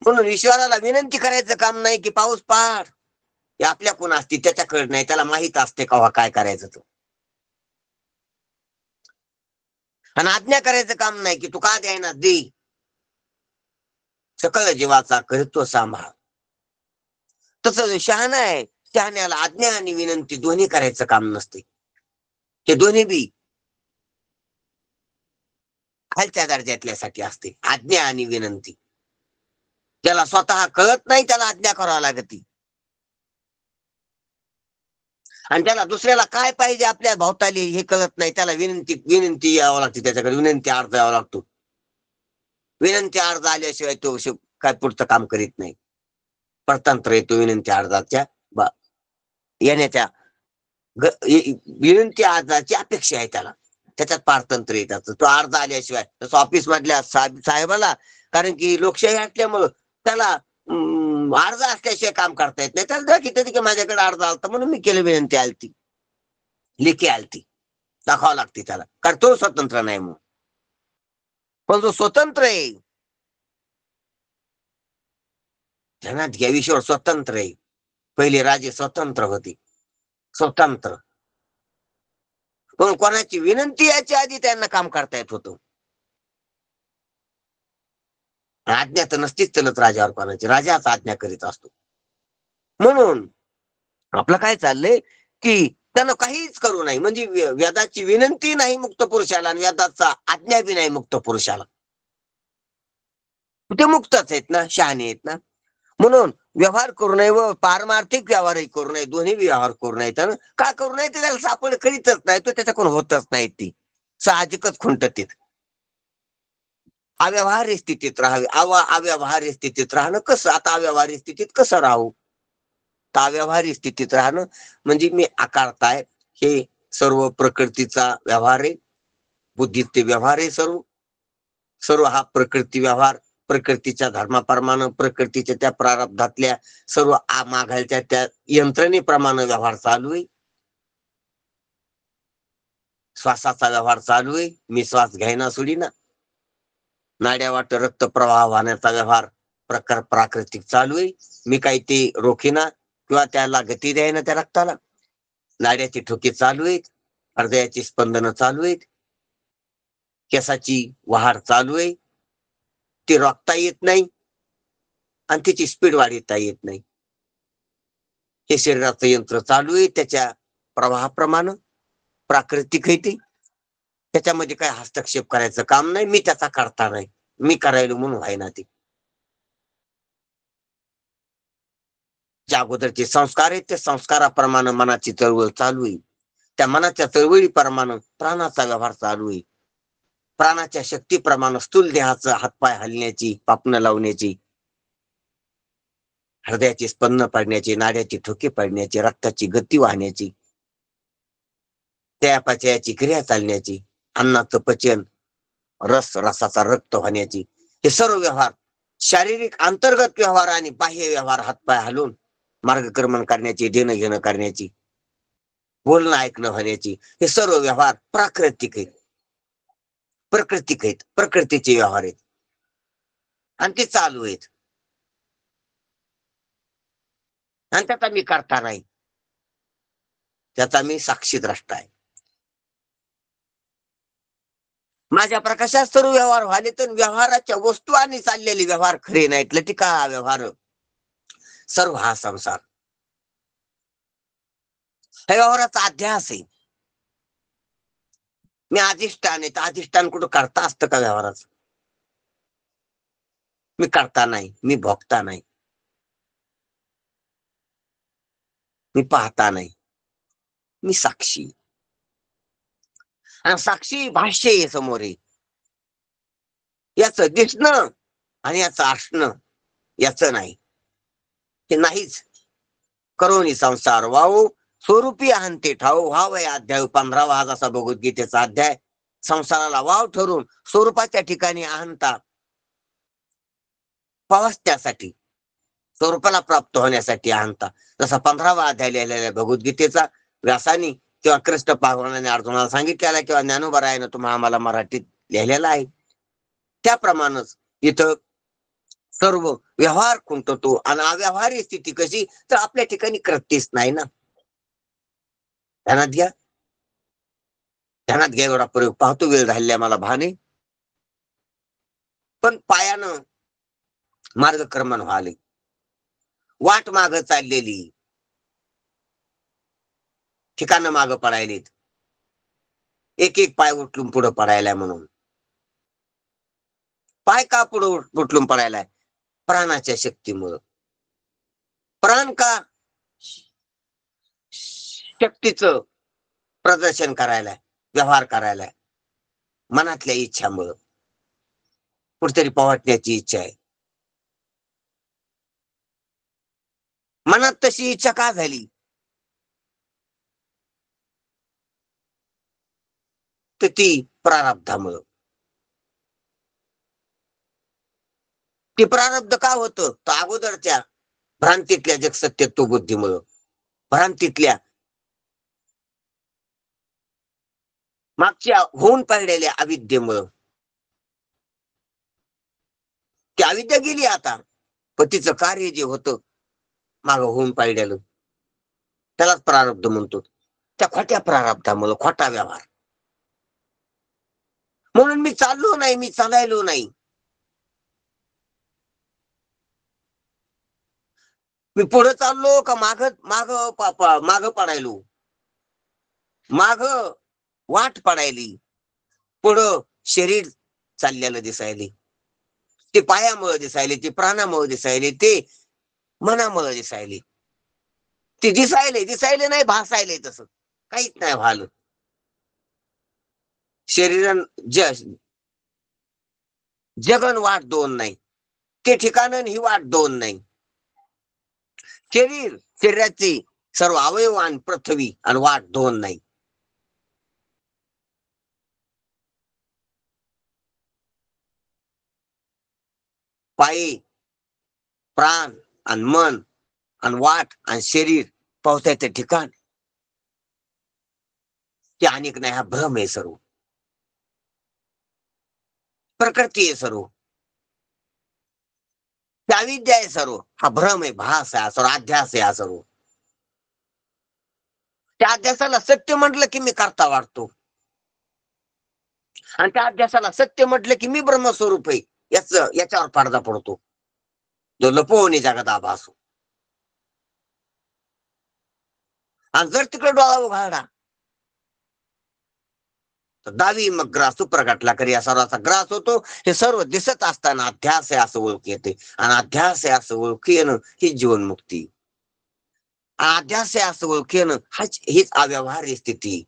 म्हणून ईश्वराला विनंती करायचं काम नाही की पाऊस पाड, हे आपल्या कोण असते त्याच्याकडे नाही, त्याला माहित असते का काय करायचं तो. आणि आज्ञा करायचं काम नाही की तू का द्यायना दे, सकळ जीवाचा करतो सांभाळ. तसं शहाणा आहे, शहाण्याला आज्ञा आणि विनंती दोन्ही करायचं काम नसते. ते दोन्ही बी खालच्या दर्जातल्यासाठी असते, आज्ञा आणि विनंती. ज्याला स्वतः कळत नाही त्याला आज्ञा करावी लागते, आणि त्याला दुसऱ्याला काय पाहिजे आपल्या भोवताली हे कळत नाही, त्याला विनंती यावं लागते, त्याच्याकडे विनंती अर्ज यावा लागतो. विनंती अर्ज आल्याशिवाय तो काय पुढचं काम करीत नाही. परतंत्र येतो विनंती अर्जाच्या येण्याच्या, विनंती अर्जाची अपेक्षा आहे त्याला, त्याच्यात पारतंत्र्य येतात. तो अर्ज आल्याशिवाय, तसं ऑफिस मधल्या साहेबाला, कारण की लोकशाही असल्यामुळं त्याला अर्ज असल्याशिवाय काम करता येत नाही. त्याला दाखवते की माझ्याकडे अर्ज आलता म्हणून मी केलं, विनंती आलती, लेखी आलती, दाखवावं लागते त्याला, कारण तो स्वतंत्र नाही. म्हणून पण जो स्वतंत्र आहे, ध्यानात घ्या, ईश्वर स्वतंत्र आहे. पहिले राजे स्वतंत्र होते, स्वतंत्र. पण कोणाची विनंती याच्या आधी त्यांना काम करता येत होतं. आज्ञा तर नसतीच चलत राजावर कोणाची, राजाच आज्ञा करीत असतो. म्हणून आपलं काय चाललंय की त्यानं काहीच करू नाही, म्हणजे वेदाची विनंती नाही मुक्त पुरुषाला आणि वेदाचा आज्ञा बी नाही मुक्त पुरुषाला. ते मुक्तच आहेत ना, शहाणे आहेत ना. म्हणून व्यवहार करू नये व पारमार्थिक व्यवहारही करू नये, दोन्ही व्यवहार करू नये. तर का करू नये, ते त्याला सापड करीतच नाही, तो त्याच्याकडून होतच नाही. ती साहजिकच खुंटतीत. अव्यवहारी स्थितीत राहावे. अव्यवहारी स्थितीत राहणं कसं? आता अव्यवहारी स्थितीत कसं राहू? तर अव्यवहारी स्थितीत राहणं म्हणजे मी आकारताय हे सर्व प्रकृतीचा व्यवहार आहे, बुद्धीचे व्यवहार आहे. सर्व सर्व हा प्रकृती व्यवहार, प्रकृतीच्या धर्माप्रमाणे, प्रकृतीच्या त्या प्रारब्धातल्या सर्व मागायच्या त्या यंत्रणेप्रमाणे व्यवहार चालू आहे. श्वासाचा व्यवहार चालू आहे, मी श्वास घ्यायना सोडीना. नाड्या वाट रक्त प्रवाह वाहण्याचा व्यवहार प्रकार प्राकृतिक चालू आहे, मी काही ते रोखीना किंवा त्याला गती द्यायना त्या रक्ताला. नाड्याची ठोके चालू आहेत, हृदयाची स्पंदन चालू आहेत, केसाची वाढ चालू आहे, ती रोखता येत नाही आणि तिची स्पीड वाढवता येत नाही. हे शरीराचं यंत्र चालू आहे, त्याच्या प्रवाहाप्रमाणे प्राकृतिक आहे ते. त्याच्यामध्ये काय हस्तक्षेप करायचं काम नाही, मी त्याचा करता नाही, मी करायलो म्हणून व्हायना ते. ज्या अगोदरचे संस्कार आहेत त्या संस्काराप्रमाणे मनाची चळवळ चालू आहे, त्या मनाच्या चळवळीप्रमाणे प्राणाचा व्यवहार चालू आहे. प्राणाच्या शक्तीप्रमाणे स्थूल देहाचं हातपाय हलण्याची, पापणं लावण्याची, हृदयाची स्पंदन पडण्याची, नाड्याची ठोके पडण्याची, रक्ताची गती वाहण्याची, त्यापाचयाची क्रिया चालण्याची, अन्नाचं पचन, रसाचा रक्त होण्याची, हे सर्व व्यवहार, शारीरिक अंतर्गत व्यवहार आणि बाह्य व्यवहार, हातपाय हलवून मार्गक्रमण करण्याची, देणं घेणं करण्याची, बोलणं ऐकणं होण्याची, हे सर्व व्यवहार प्राकृतिक आहेत, प्रकृतिक आहेत, प्रकृतीचे व्यवहार आहेत आणि ते चालू आहेत. आणि त्याचा मी करता नाही, त्याचा मी साक्षीद्रष्टा आहे. माझ्या प्रकाशात सर्व व्यवहार व्हाले, तर व्यवहाराच्या वस्तू आणि चाललेले व्यवहार खरे नाहीत. लटिका हा व्यवहार, सर्व हा संसार, हा व्यवहाराचा अध्यास आहे. मी अधिष्ठान आहे, तर अधिष्ठान कुठं करता असतं का व्यवहाराचं? मी करता नाही, मी भोगता नाही, मी पाहता नाही, मी साक्षी. आणि साक्षी भाष्य आहे समोर आहे. याचं दिसणं आणि याचं असणं याचं नाही, हे नाहीच. करोनी संसार वाहू स्वरूपी अहंते ठाऊ, व्हाव या अध्याय 15वा हा जसा भगवद्गीतेचा अध्याय. संसाराला वाव ठरून स्वरूपाच्या ठिकाणी अहंता पावसण्यासाठी, स्वरूपाला प्राप्त होण्यासाठी अहंता, जसा 15वा अध्याय लिहिलेला भगवद्गीतेचा व्यासानी किंवा कृष्ण भगवानाने अर्जुनाला सांगितलेला किंवा ज्ञानोबरायानं तुम्हाला आम्हाला मराठीत लिहिलेला आहे, त्याप्रमाणेच इथं सर्व व्यवहार खुंटतो. आणि अव्यवहारी स्थिती कशी? तर आपल्या ठिकाणी कृत्यच नाही ना. ध्यानात घ्या, ध्यानात घ्या. एवढा प्रयोग पाहतो, वेळ राहिल्या मला भाने. पण पायानं मार्गक्रमण व्हाले, वाट माग चाललेली, ठिकाणं माग पडायलेत, एक एक पाय उठलून पुढे पडायला. म्हणून पाय का पुढे उठलून पडायलाय? प्राणाच्या शक्तीमुळं. प्राण का शक्तीचं प्रदर्शन करायला, व्यवहार करायला? मनातल्या इच्छामुळं, कुठतरी पोहोचण्याची इच्छा आहे. मनात तशी इच्छा का झाली? तर ती प्रारब्धामुळं. ती प्रारब्ध का होतं? तर अगोदरच्या भ्रांतीतल्या जगसत्यत्व बुद्धीमुळं, भ्रांतीतल्या मागच्या होऊन पडलेल्या अविद्येमुळं. ती अविद्या गेली आता, पण तिचं कार्य जे होतं माग होऊन पाहिल्यालं त्यालाच प्रारब्ध म्हणतो. त्या खोट्या प्रारब्धामुळे खोटा व्यवहार. म्हणून मी चाललो नाही, मी चालायलो नाही. मी पुढे चाललो का माग माग माग पडायलो, माग वाट पडायली, पुढं शरीर चाललेलं दिसायले. ते पायामुळे दिसायले, ते प्राणामुळे दिसायले, ते मनामुळे दिसायले. ते दिसायले नाही, भासायले. तसं काहीच नाही व्हालं. शरीर जगन वाट दोन नाही, ते ठिकाण ही वाट दोन नाही. शरीराची सर्व अवयव आणि पृथ्वी आणि वाट दोन नाही. पायी प्राण आणि मन आणि वाट आणि शरीर पोहोचायचं ठिकाण ते अनेक नाही. हा भ्रम आहे सर्व, प्रकृती आहे सर्व, त्या अविद्या आहे सर्व. हा भ्रम आहे, भास आहे सर्व, अध्यास आहे सर्व. त्या अध्यासाला सत्य म्हटलं की मी करता वाटतो, आणि त्या अध्यासाला सत्य म्हटलं की मी ब्रह्मस्वरूप आहे याच्यावर पडदा पडतो, जो लपवणी जगात आभास. आणि जर तिकडे डोळा उघडला तर दावी मग ग्रास सुप्रगटला करी या सर्वाचा ग्रास होतो. हे सर्व दिसत असताना अध्यास आहे असं ओळख येते, आणि अध्यास आहे असं ओळख येणं ही जीवनमुक्ती. अध्यास आहे असं ओळख येणं हीच अव्यवहार्य स्थिती.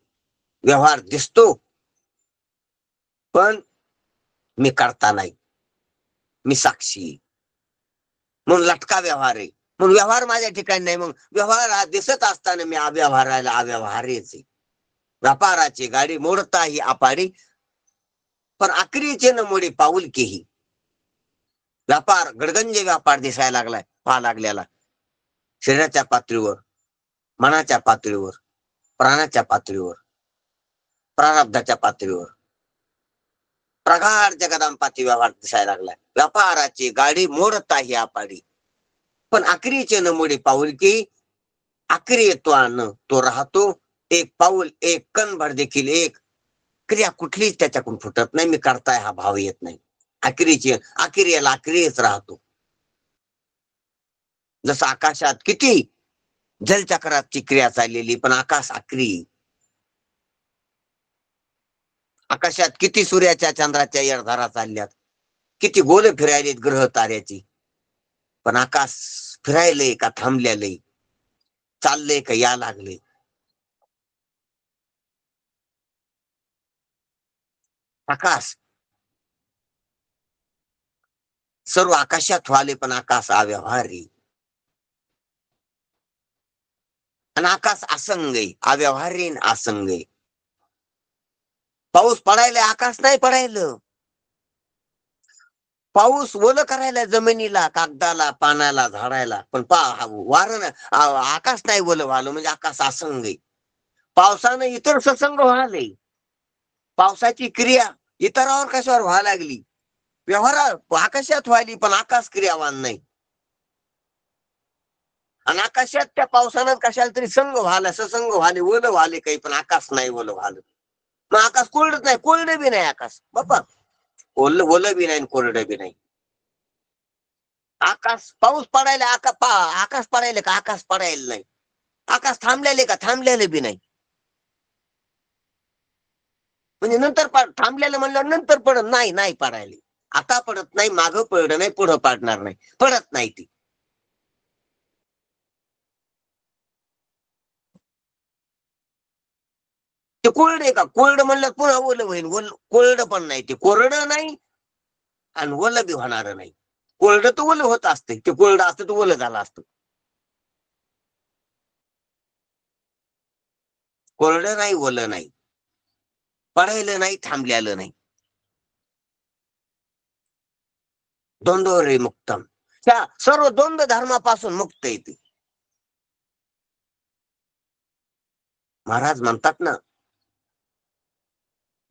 व्यवहार दिसतो पण मी करता नाही, मी साक्षी. म्हणून लटका व्यवहार आहे. मग व्यवहार माझ्या ठिकाणी नाही. मग व्यवहार हा दिसत असताना मी अव्यवहाराला अव्यवहार्यच आहे. व्यापाराची गाडी मोडता ही आपाडी, पण आखरीचे न मोडी पाऊल केही. व्यापार गडगंज व्यापार दिसायला लागलाय, पहा लागल्याला. शरीराच्या पातळीवर, मनाच्या पातळीवर, प्राणाच्या पातळीवर, प्रारब्धाच्या पातळीवर प्रगाढ जगदांपाती व्यवहार दिसायला लागलाय. व्यापाराची गाडी मोडता ही आपाडी, पण आखरीचे न मोडी पाऊल की. आखरी येतो तो राहतो. एक पाऊल, एक कणभर देखील, एक क्रिया कुठलीच त्याच्याकडून फुटत नाही. मी करताय हा भाव येत नाही. आखिरी याला आखरीच राहतो. जसं आकाशात किती जलचक्राची क्रिया चाललेली, पण आकाश आखरी. आकाशात किती सूर्याच्या चंद्राच्या यरधारा चालल्यात, किती गोल फिरायलेत ग्रह ताऱ्याची, पण आकाश फिरायलंय का थांबलेलंय, चाललंय का या लागले. आकाश सर्व आकाशात व्हाले, पण आकाश अव्यवहारी. आणि आकाश असंग आहे, अव्यवहारी असंग आहे. पाऊस पडायला, आकाश नाही पडायला. पाऊस ओलं करायला जमिनीला, कागदाला, पानाला, झाडायला, पण वारं आकाश नाही ओलं व्हालं, म्हणजे आकाश असंग आहे. पावसानं इतर ससंग व्हायले. पावसाची क्रिया इतरावर कशावर व्हायला लागली, व्यवहार आकाशात व्हायली, पण आकाश क्रियावान नाही. आणि आकाशात त्या पावसानं कशाला तरी संग व्हायला, ससंग व्हाले, ओलं व्हाले काही, पण आकाश नाही ओलं व्हालं. मग आकाश कोरडत नाही, कोरडं बी नाही आकाश बाप्पा. ओलं बी नाही, कोरडं बी नाही. आकाश पाऊस पडायला, आकाश पडायला का आकाश पडायला नाही. आकाश थांबलेले का थांबलेले बी नाही. म्हणजे नंतर थांबलेलं म्हणलं नंतर पडत नाही, नाही पडायला. आता पडत नाही, मागं पडलं नाही, पुढं पाडणार नाही, पडत नाही ती. ते कोरडे का, कोरडं म्हणलं पुन्हा ओलं होईल. कोरडं पण नाही, ते कोरडं नाही आणि ओलं बी होणार नाही. कोरडं तर ओलं होत असते, ते कोरडं असतं तर ओलं झालं असतं. कोरडं नाही, ओलं नाही, पडायला नाही, थांबलेलं नाही. द्वंद्व रे मुक्तम, त्या सर्व द्वंद्व धर्मापासून मुक्त येते. महाराज म्हणतात ना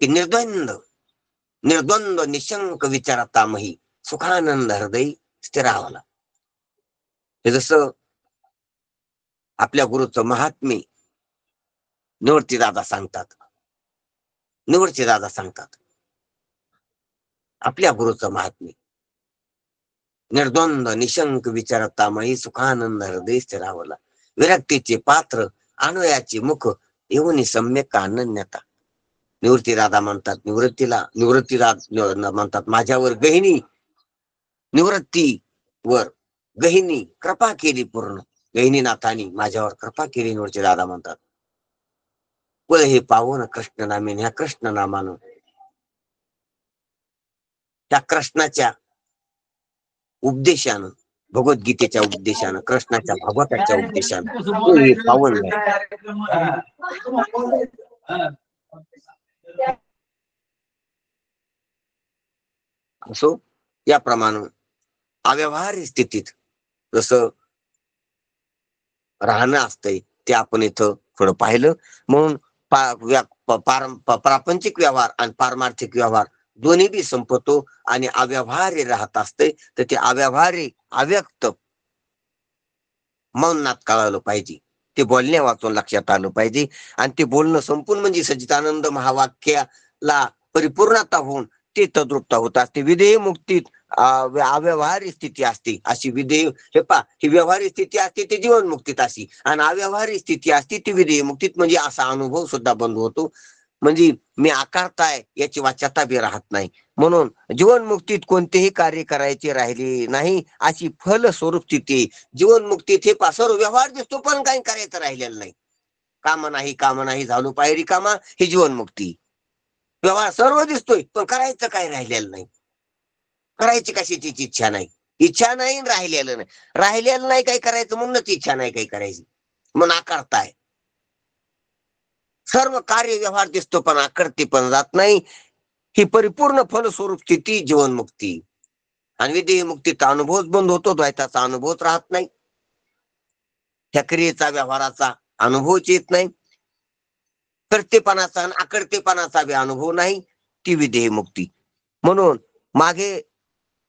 की निर्द्वंद्व निशंक विचारता मही सुखानंद हृदय स्थिरावला. हे जसं आपल्या गुरुचं महात्म्य निवृत्ती दादा सांगतात. निवृत्ती दादा सांगतात आपल्या गुरुचं महात्म्य. निर्द्वंद निशंक विचारतामयी सुखानंद हृदय स्थिरावला. विरक्तीचे पात्र अन्वयाचे मुख येऊन सम्यक अनन्यता. निवृत्ती दादा म्हणतात निवृत्ती म्हणतात माझ्यावर गहिनी निवृत्तीवर गहिनी कृपा केली पूर्ण. गहिनीनाथानी माझ्यावर कृपा केली. निवृत्ती दादा म्हणतात कुळ हे पावन कृष्ण नामे. ह्या कृष्ण नामानं त्या कृष्णाच्या उपदेशानं भगवद्गीतेच्या उपदेशानं कृष्णाच्या भागवताच्या उपदेशानं कुळ हे पावन झाले. असो याप्रमाणे अव्यवहारी स्थितीत जसं राहणं असतंय ते आपण इथं थोडं पाहिलं. म्हणून प्रापंचिक व्यवहार आणि पारमार्थिक व्यवहार दोन्ही बी संपतो आणि अव्यवहारी राहत असते. तर ते अव्यवहारी अव्यक्त मौनात कळालं पाहिजे. ते बोलण्या वाचून लक्षात आलं पाहिजे. आणि ते बोलणं संपूर्ण म्हणजे सच्चिदानंद महावाक्याला परिपूर्णता होऊन ते तद्रुपता होत असते. विधेय मुक्तीत अव्यवहारी स्थिती असते. अशी विधेय हे पा ही व्यवहारिक स्थिती असते ती जीवनमुक्तीत अशी, आणि अव्यवहारिक स्थिती असते ती विधेय मुक्तीत. म्हणजे असा अनुभव सुद्धा बंद होतो. म्हणजे मी आकारताय याची वाच्यता बी राहत नाही. म्हणून जीवनमुक्तीत कोणतेही कार्य करायचे राहिले नाही अशी फल स्वरूप स्थिती. जीवनमुक्तीत हे सर्व व्यवहार दिसतो पण काही करायचं राहिलेलं नाही. काम नाही झालो पायरी कामा ही जीवनमुक्ती. व्यवहार सर्व दिसतोय पण करायचं काही राहिलेलं नाही. करायची कशाची इच्छा नाही. इच्छा नाही राहिलेलं नाही. राहिलेलं नाही काही करायचं म्हणूनच इच्छा नाही काही करायची मग आकारताय. सर्व कार्य व्यवहार दिसतो पण आकर्ते पण जात नाही. ही परिपूर्ण फलस्वरूप स्थिती जीवनमुक्ती. आणि विधेय मुक्तीचा अनुभवच बंद होतो. द्वैताचा अनुभवच राहत नाही. त्या क्रियेचा व्यवहाराचा अनुभवच येत नाही. कर्तेपणाचा आणि आकर्तेपणाचा बी अनुभव नाही. ती विधेय मुक्ती. म्हणून मागे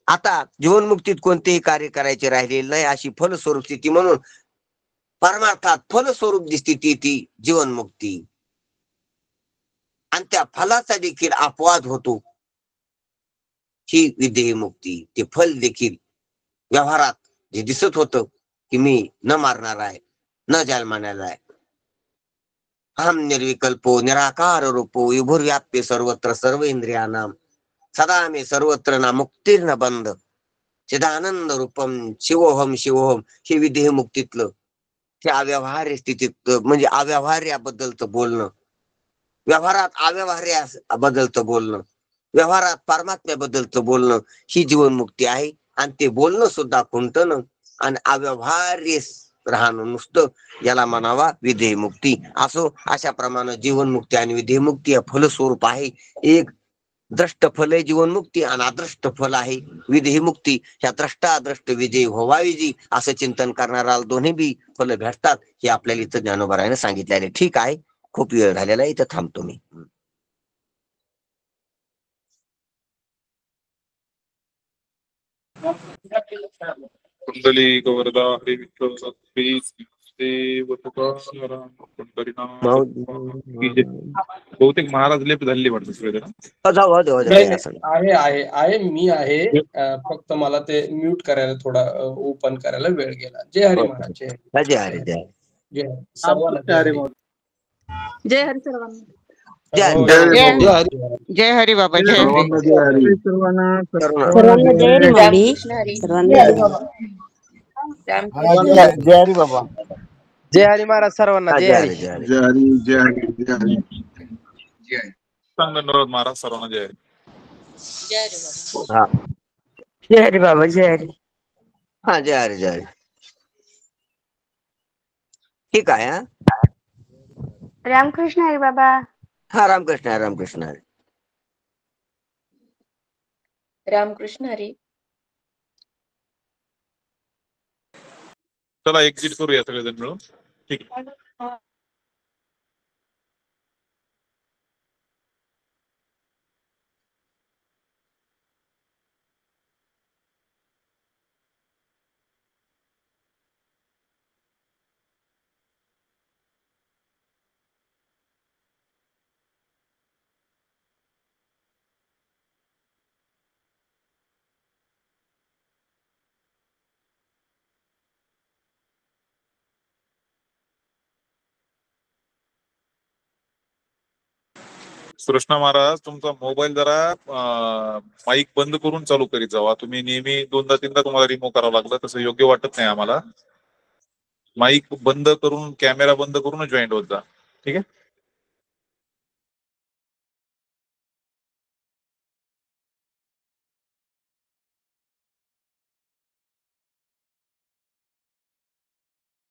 आता जीवनमुक्तीत कोणतेही कार्य करायचे राहिलेले नाही अशी फलस्वरूप स्थिती. म्हणून परमार्थात फलस्वरूप स्थिती ती जीवनमुक्ती. आणि त्या फलाचा देखील अपवाद होतो ही विधेय मुक्ती. ते फल देखील व्यवहारात जे दिसत होतं की मी न मारणार आहे, न जन्मणार आहे, अहम निर्विकल्पो निराकार रूपो विभुर्व्याप्य सर्वत्र सर्व इंद्रियानाम सदा मे सर्वत्र ना मुक्तीर्न बंध चिदानंद रूपम शिवोहम हे विधेय मुक्तीतलं ते अव्यवहार्य स्थितीत म्हणजे अव्यवहार्याबद्दलचं बोलणं, व्यवहारात अव्यवहार्याबद्दलचं बोलणं, व्यवहारात परमात्म्याबद्दलचं बोलणं ही जीवनमुक्ती आहे. आणि ते बोलणं सुद्धा खुंटणं आणि अव्यवहार्य राहणं नुसतं याला म्हणावा विधेय मुक्ती. असो अशा प्रमाणे जीवनमुक्ती आणि विधेय मुक्ती या फलस्वरूप आहे. एक द्रष्ट फल आहे जीवनमुक्ती आणि अदृष्ट फल आहे विधेय मुक्ती. ह्या द्रष्टा अदृष्ट विजयी व्हावा विजयी असं चिंतन करणारा दोन्ही बी फल भेटतात हे आपल्याला इथं ज्ञानोबराने सांगितलेले. ठीक आहे, खूप वेळ झालेला आहे, इथं थांबतो मी. कुंडली गौरदा हरी विठ्ठल श्री देव तुकाराम पंढरीनाथ की जय. बहुतेक महाराज लेप झालेली वाटतं सगळे जण. जाऊ नाही, द्या असं. आहे मी आहे. फक्त मला ते म्यूट करायला थोडा ओपन करायला वेळ गेला. जय हरी महाराज. जय हरी. जय हरी. जय जय हरी. सर्वांना जय हरी. जय हरी सर्वांना. हो, जय जय हरी. हरी. जय हरी बाबा. जय हरी. सर्वांना सर्वांना जय हरी माऊली. सर्वांना जय हरी बाबा. जय हरी महाराज सर्वांना. जय हरी. जय हरी. जय हरी जय हरी जय हरी. चांगलं धन्यवाद महाराज सर्वांना जय हरी. हा जय हरी बाबा. जय हरी. हा जय हरी. जय हरी. ठीक आहे. हा रामकृष्ण हरी बाबा. हा रामकृष्ण हरी. रामकृष्ण हरी. रामकृष्ण हरी. चला एक्झिट करूया सगळेजण मिळून. ठीक आहे. कृष्णा महाराज तुमचा मोबाईल जरा माईक बंद करून चालू करीत जावा. तुम्ही नेहमी 2दा-3दा तुम्हाला रिमूव्ह करावं लागलं, तसं योग्य वाटत नाही आम्हाला. माईक बंद करून, कॅमेरा बंद करूनच जॉईंट होत जा. ठीक आहे.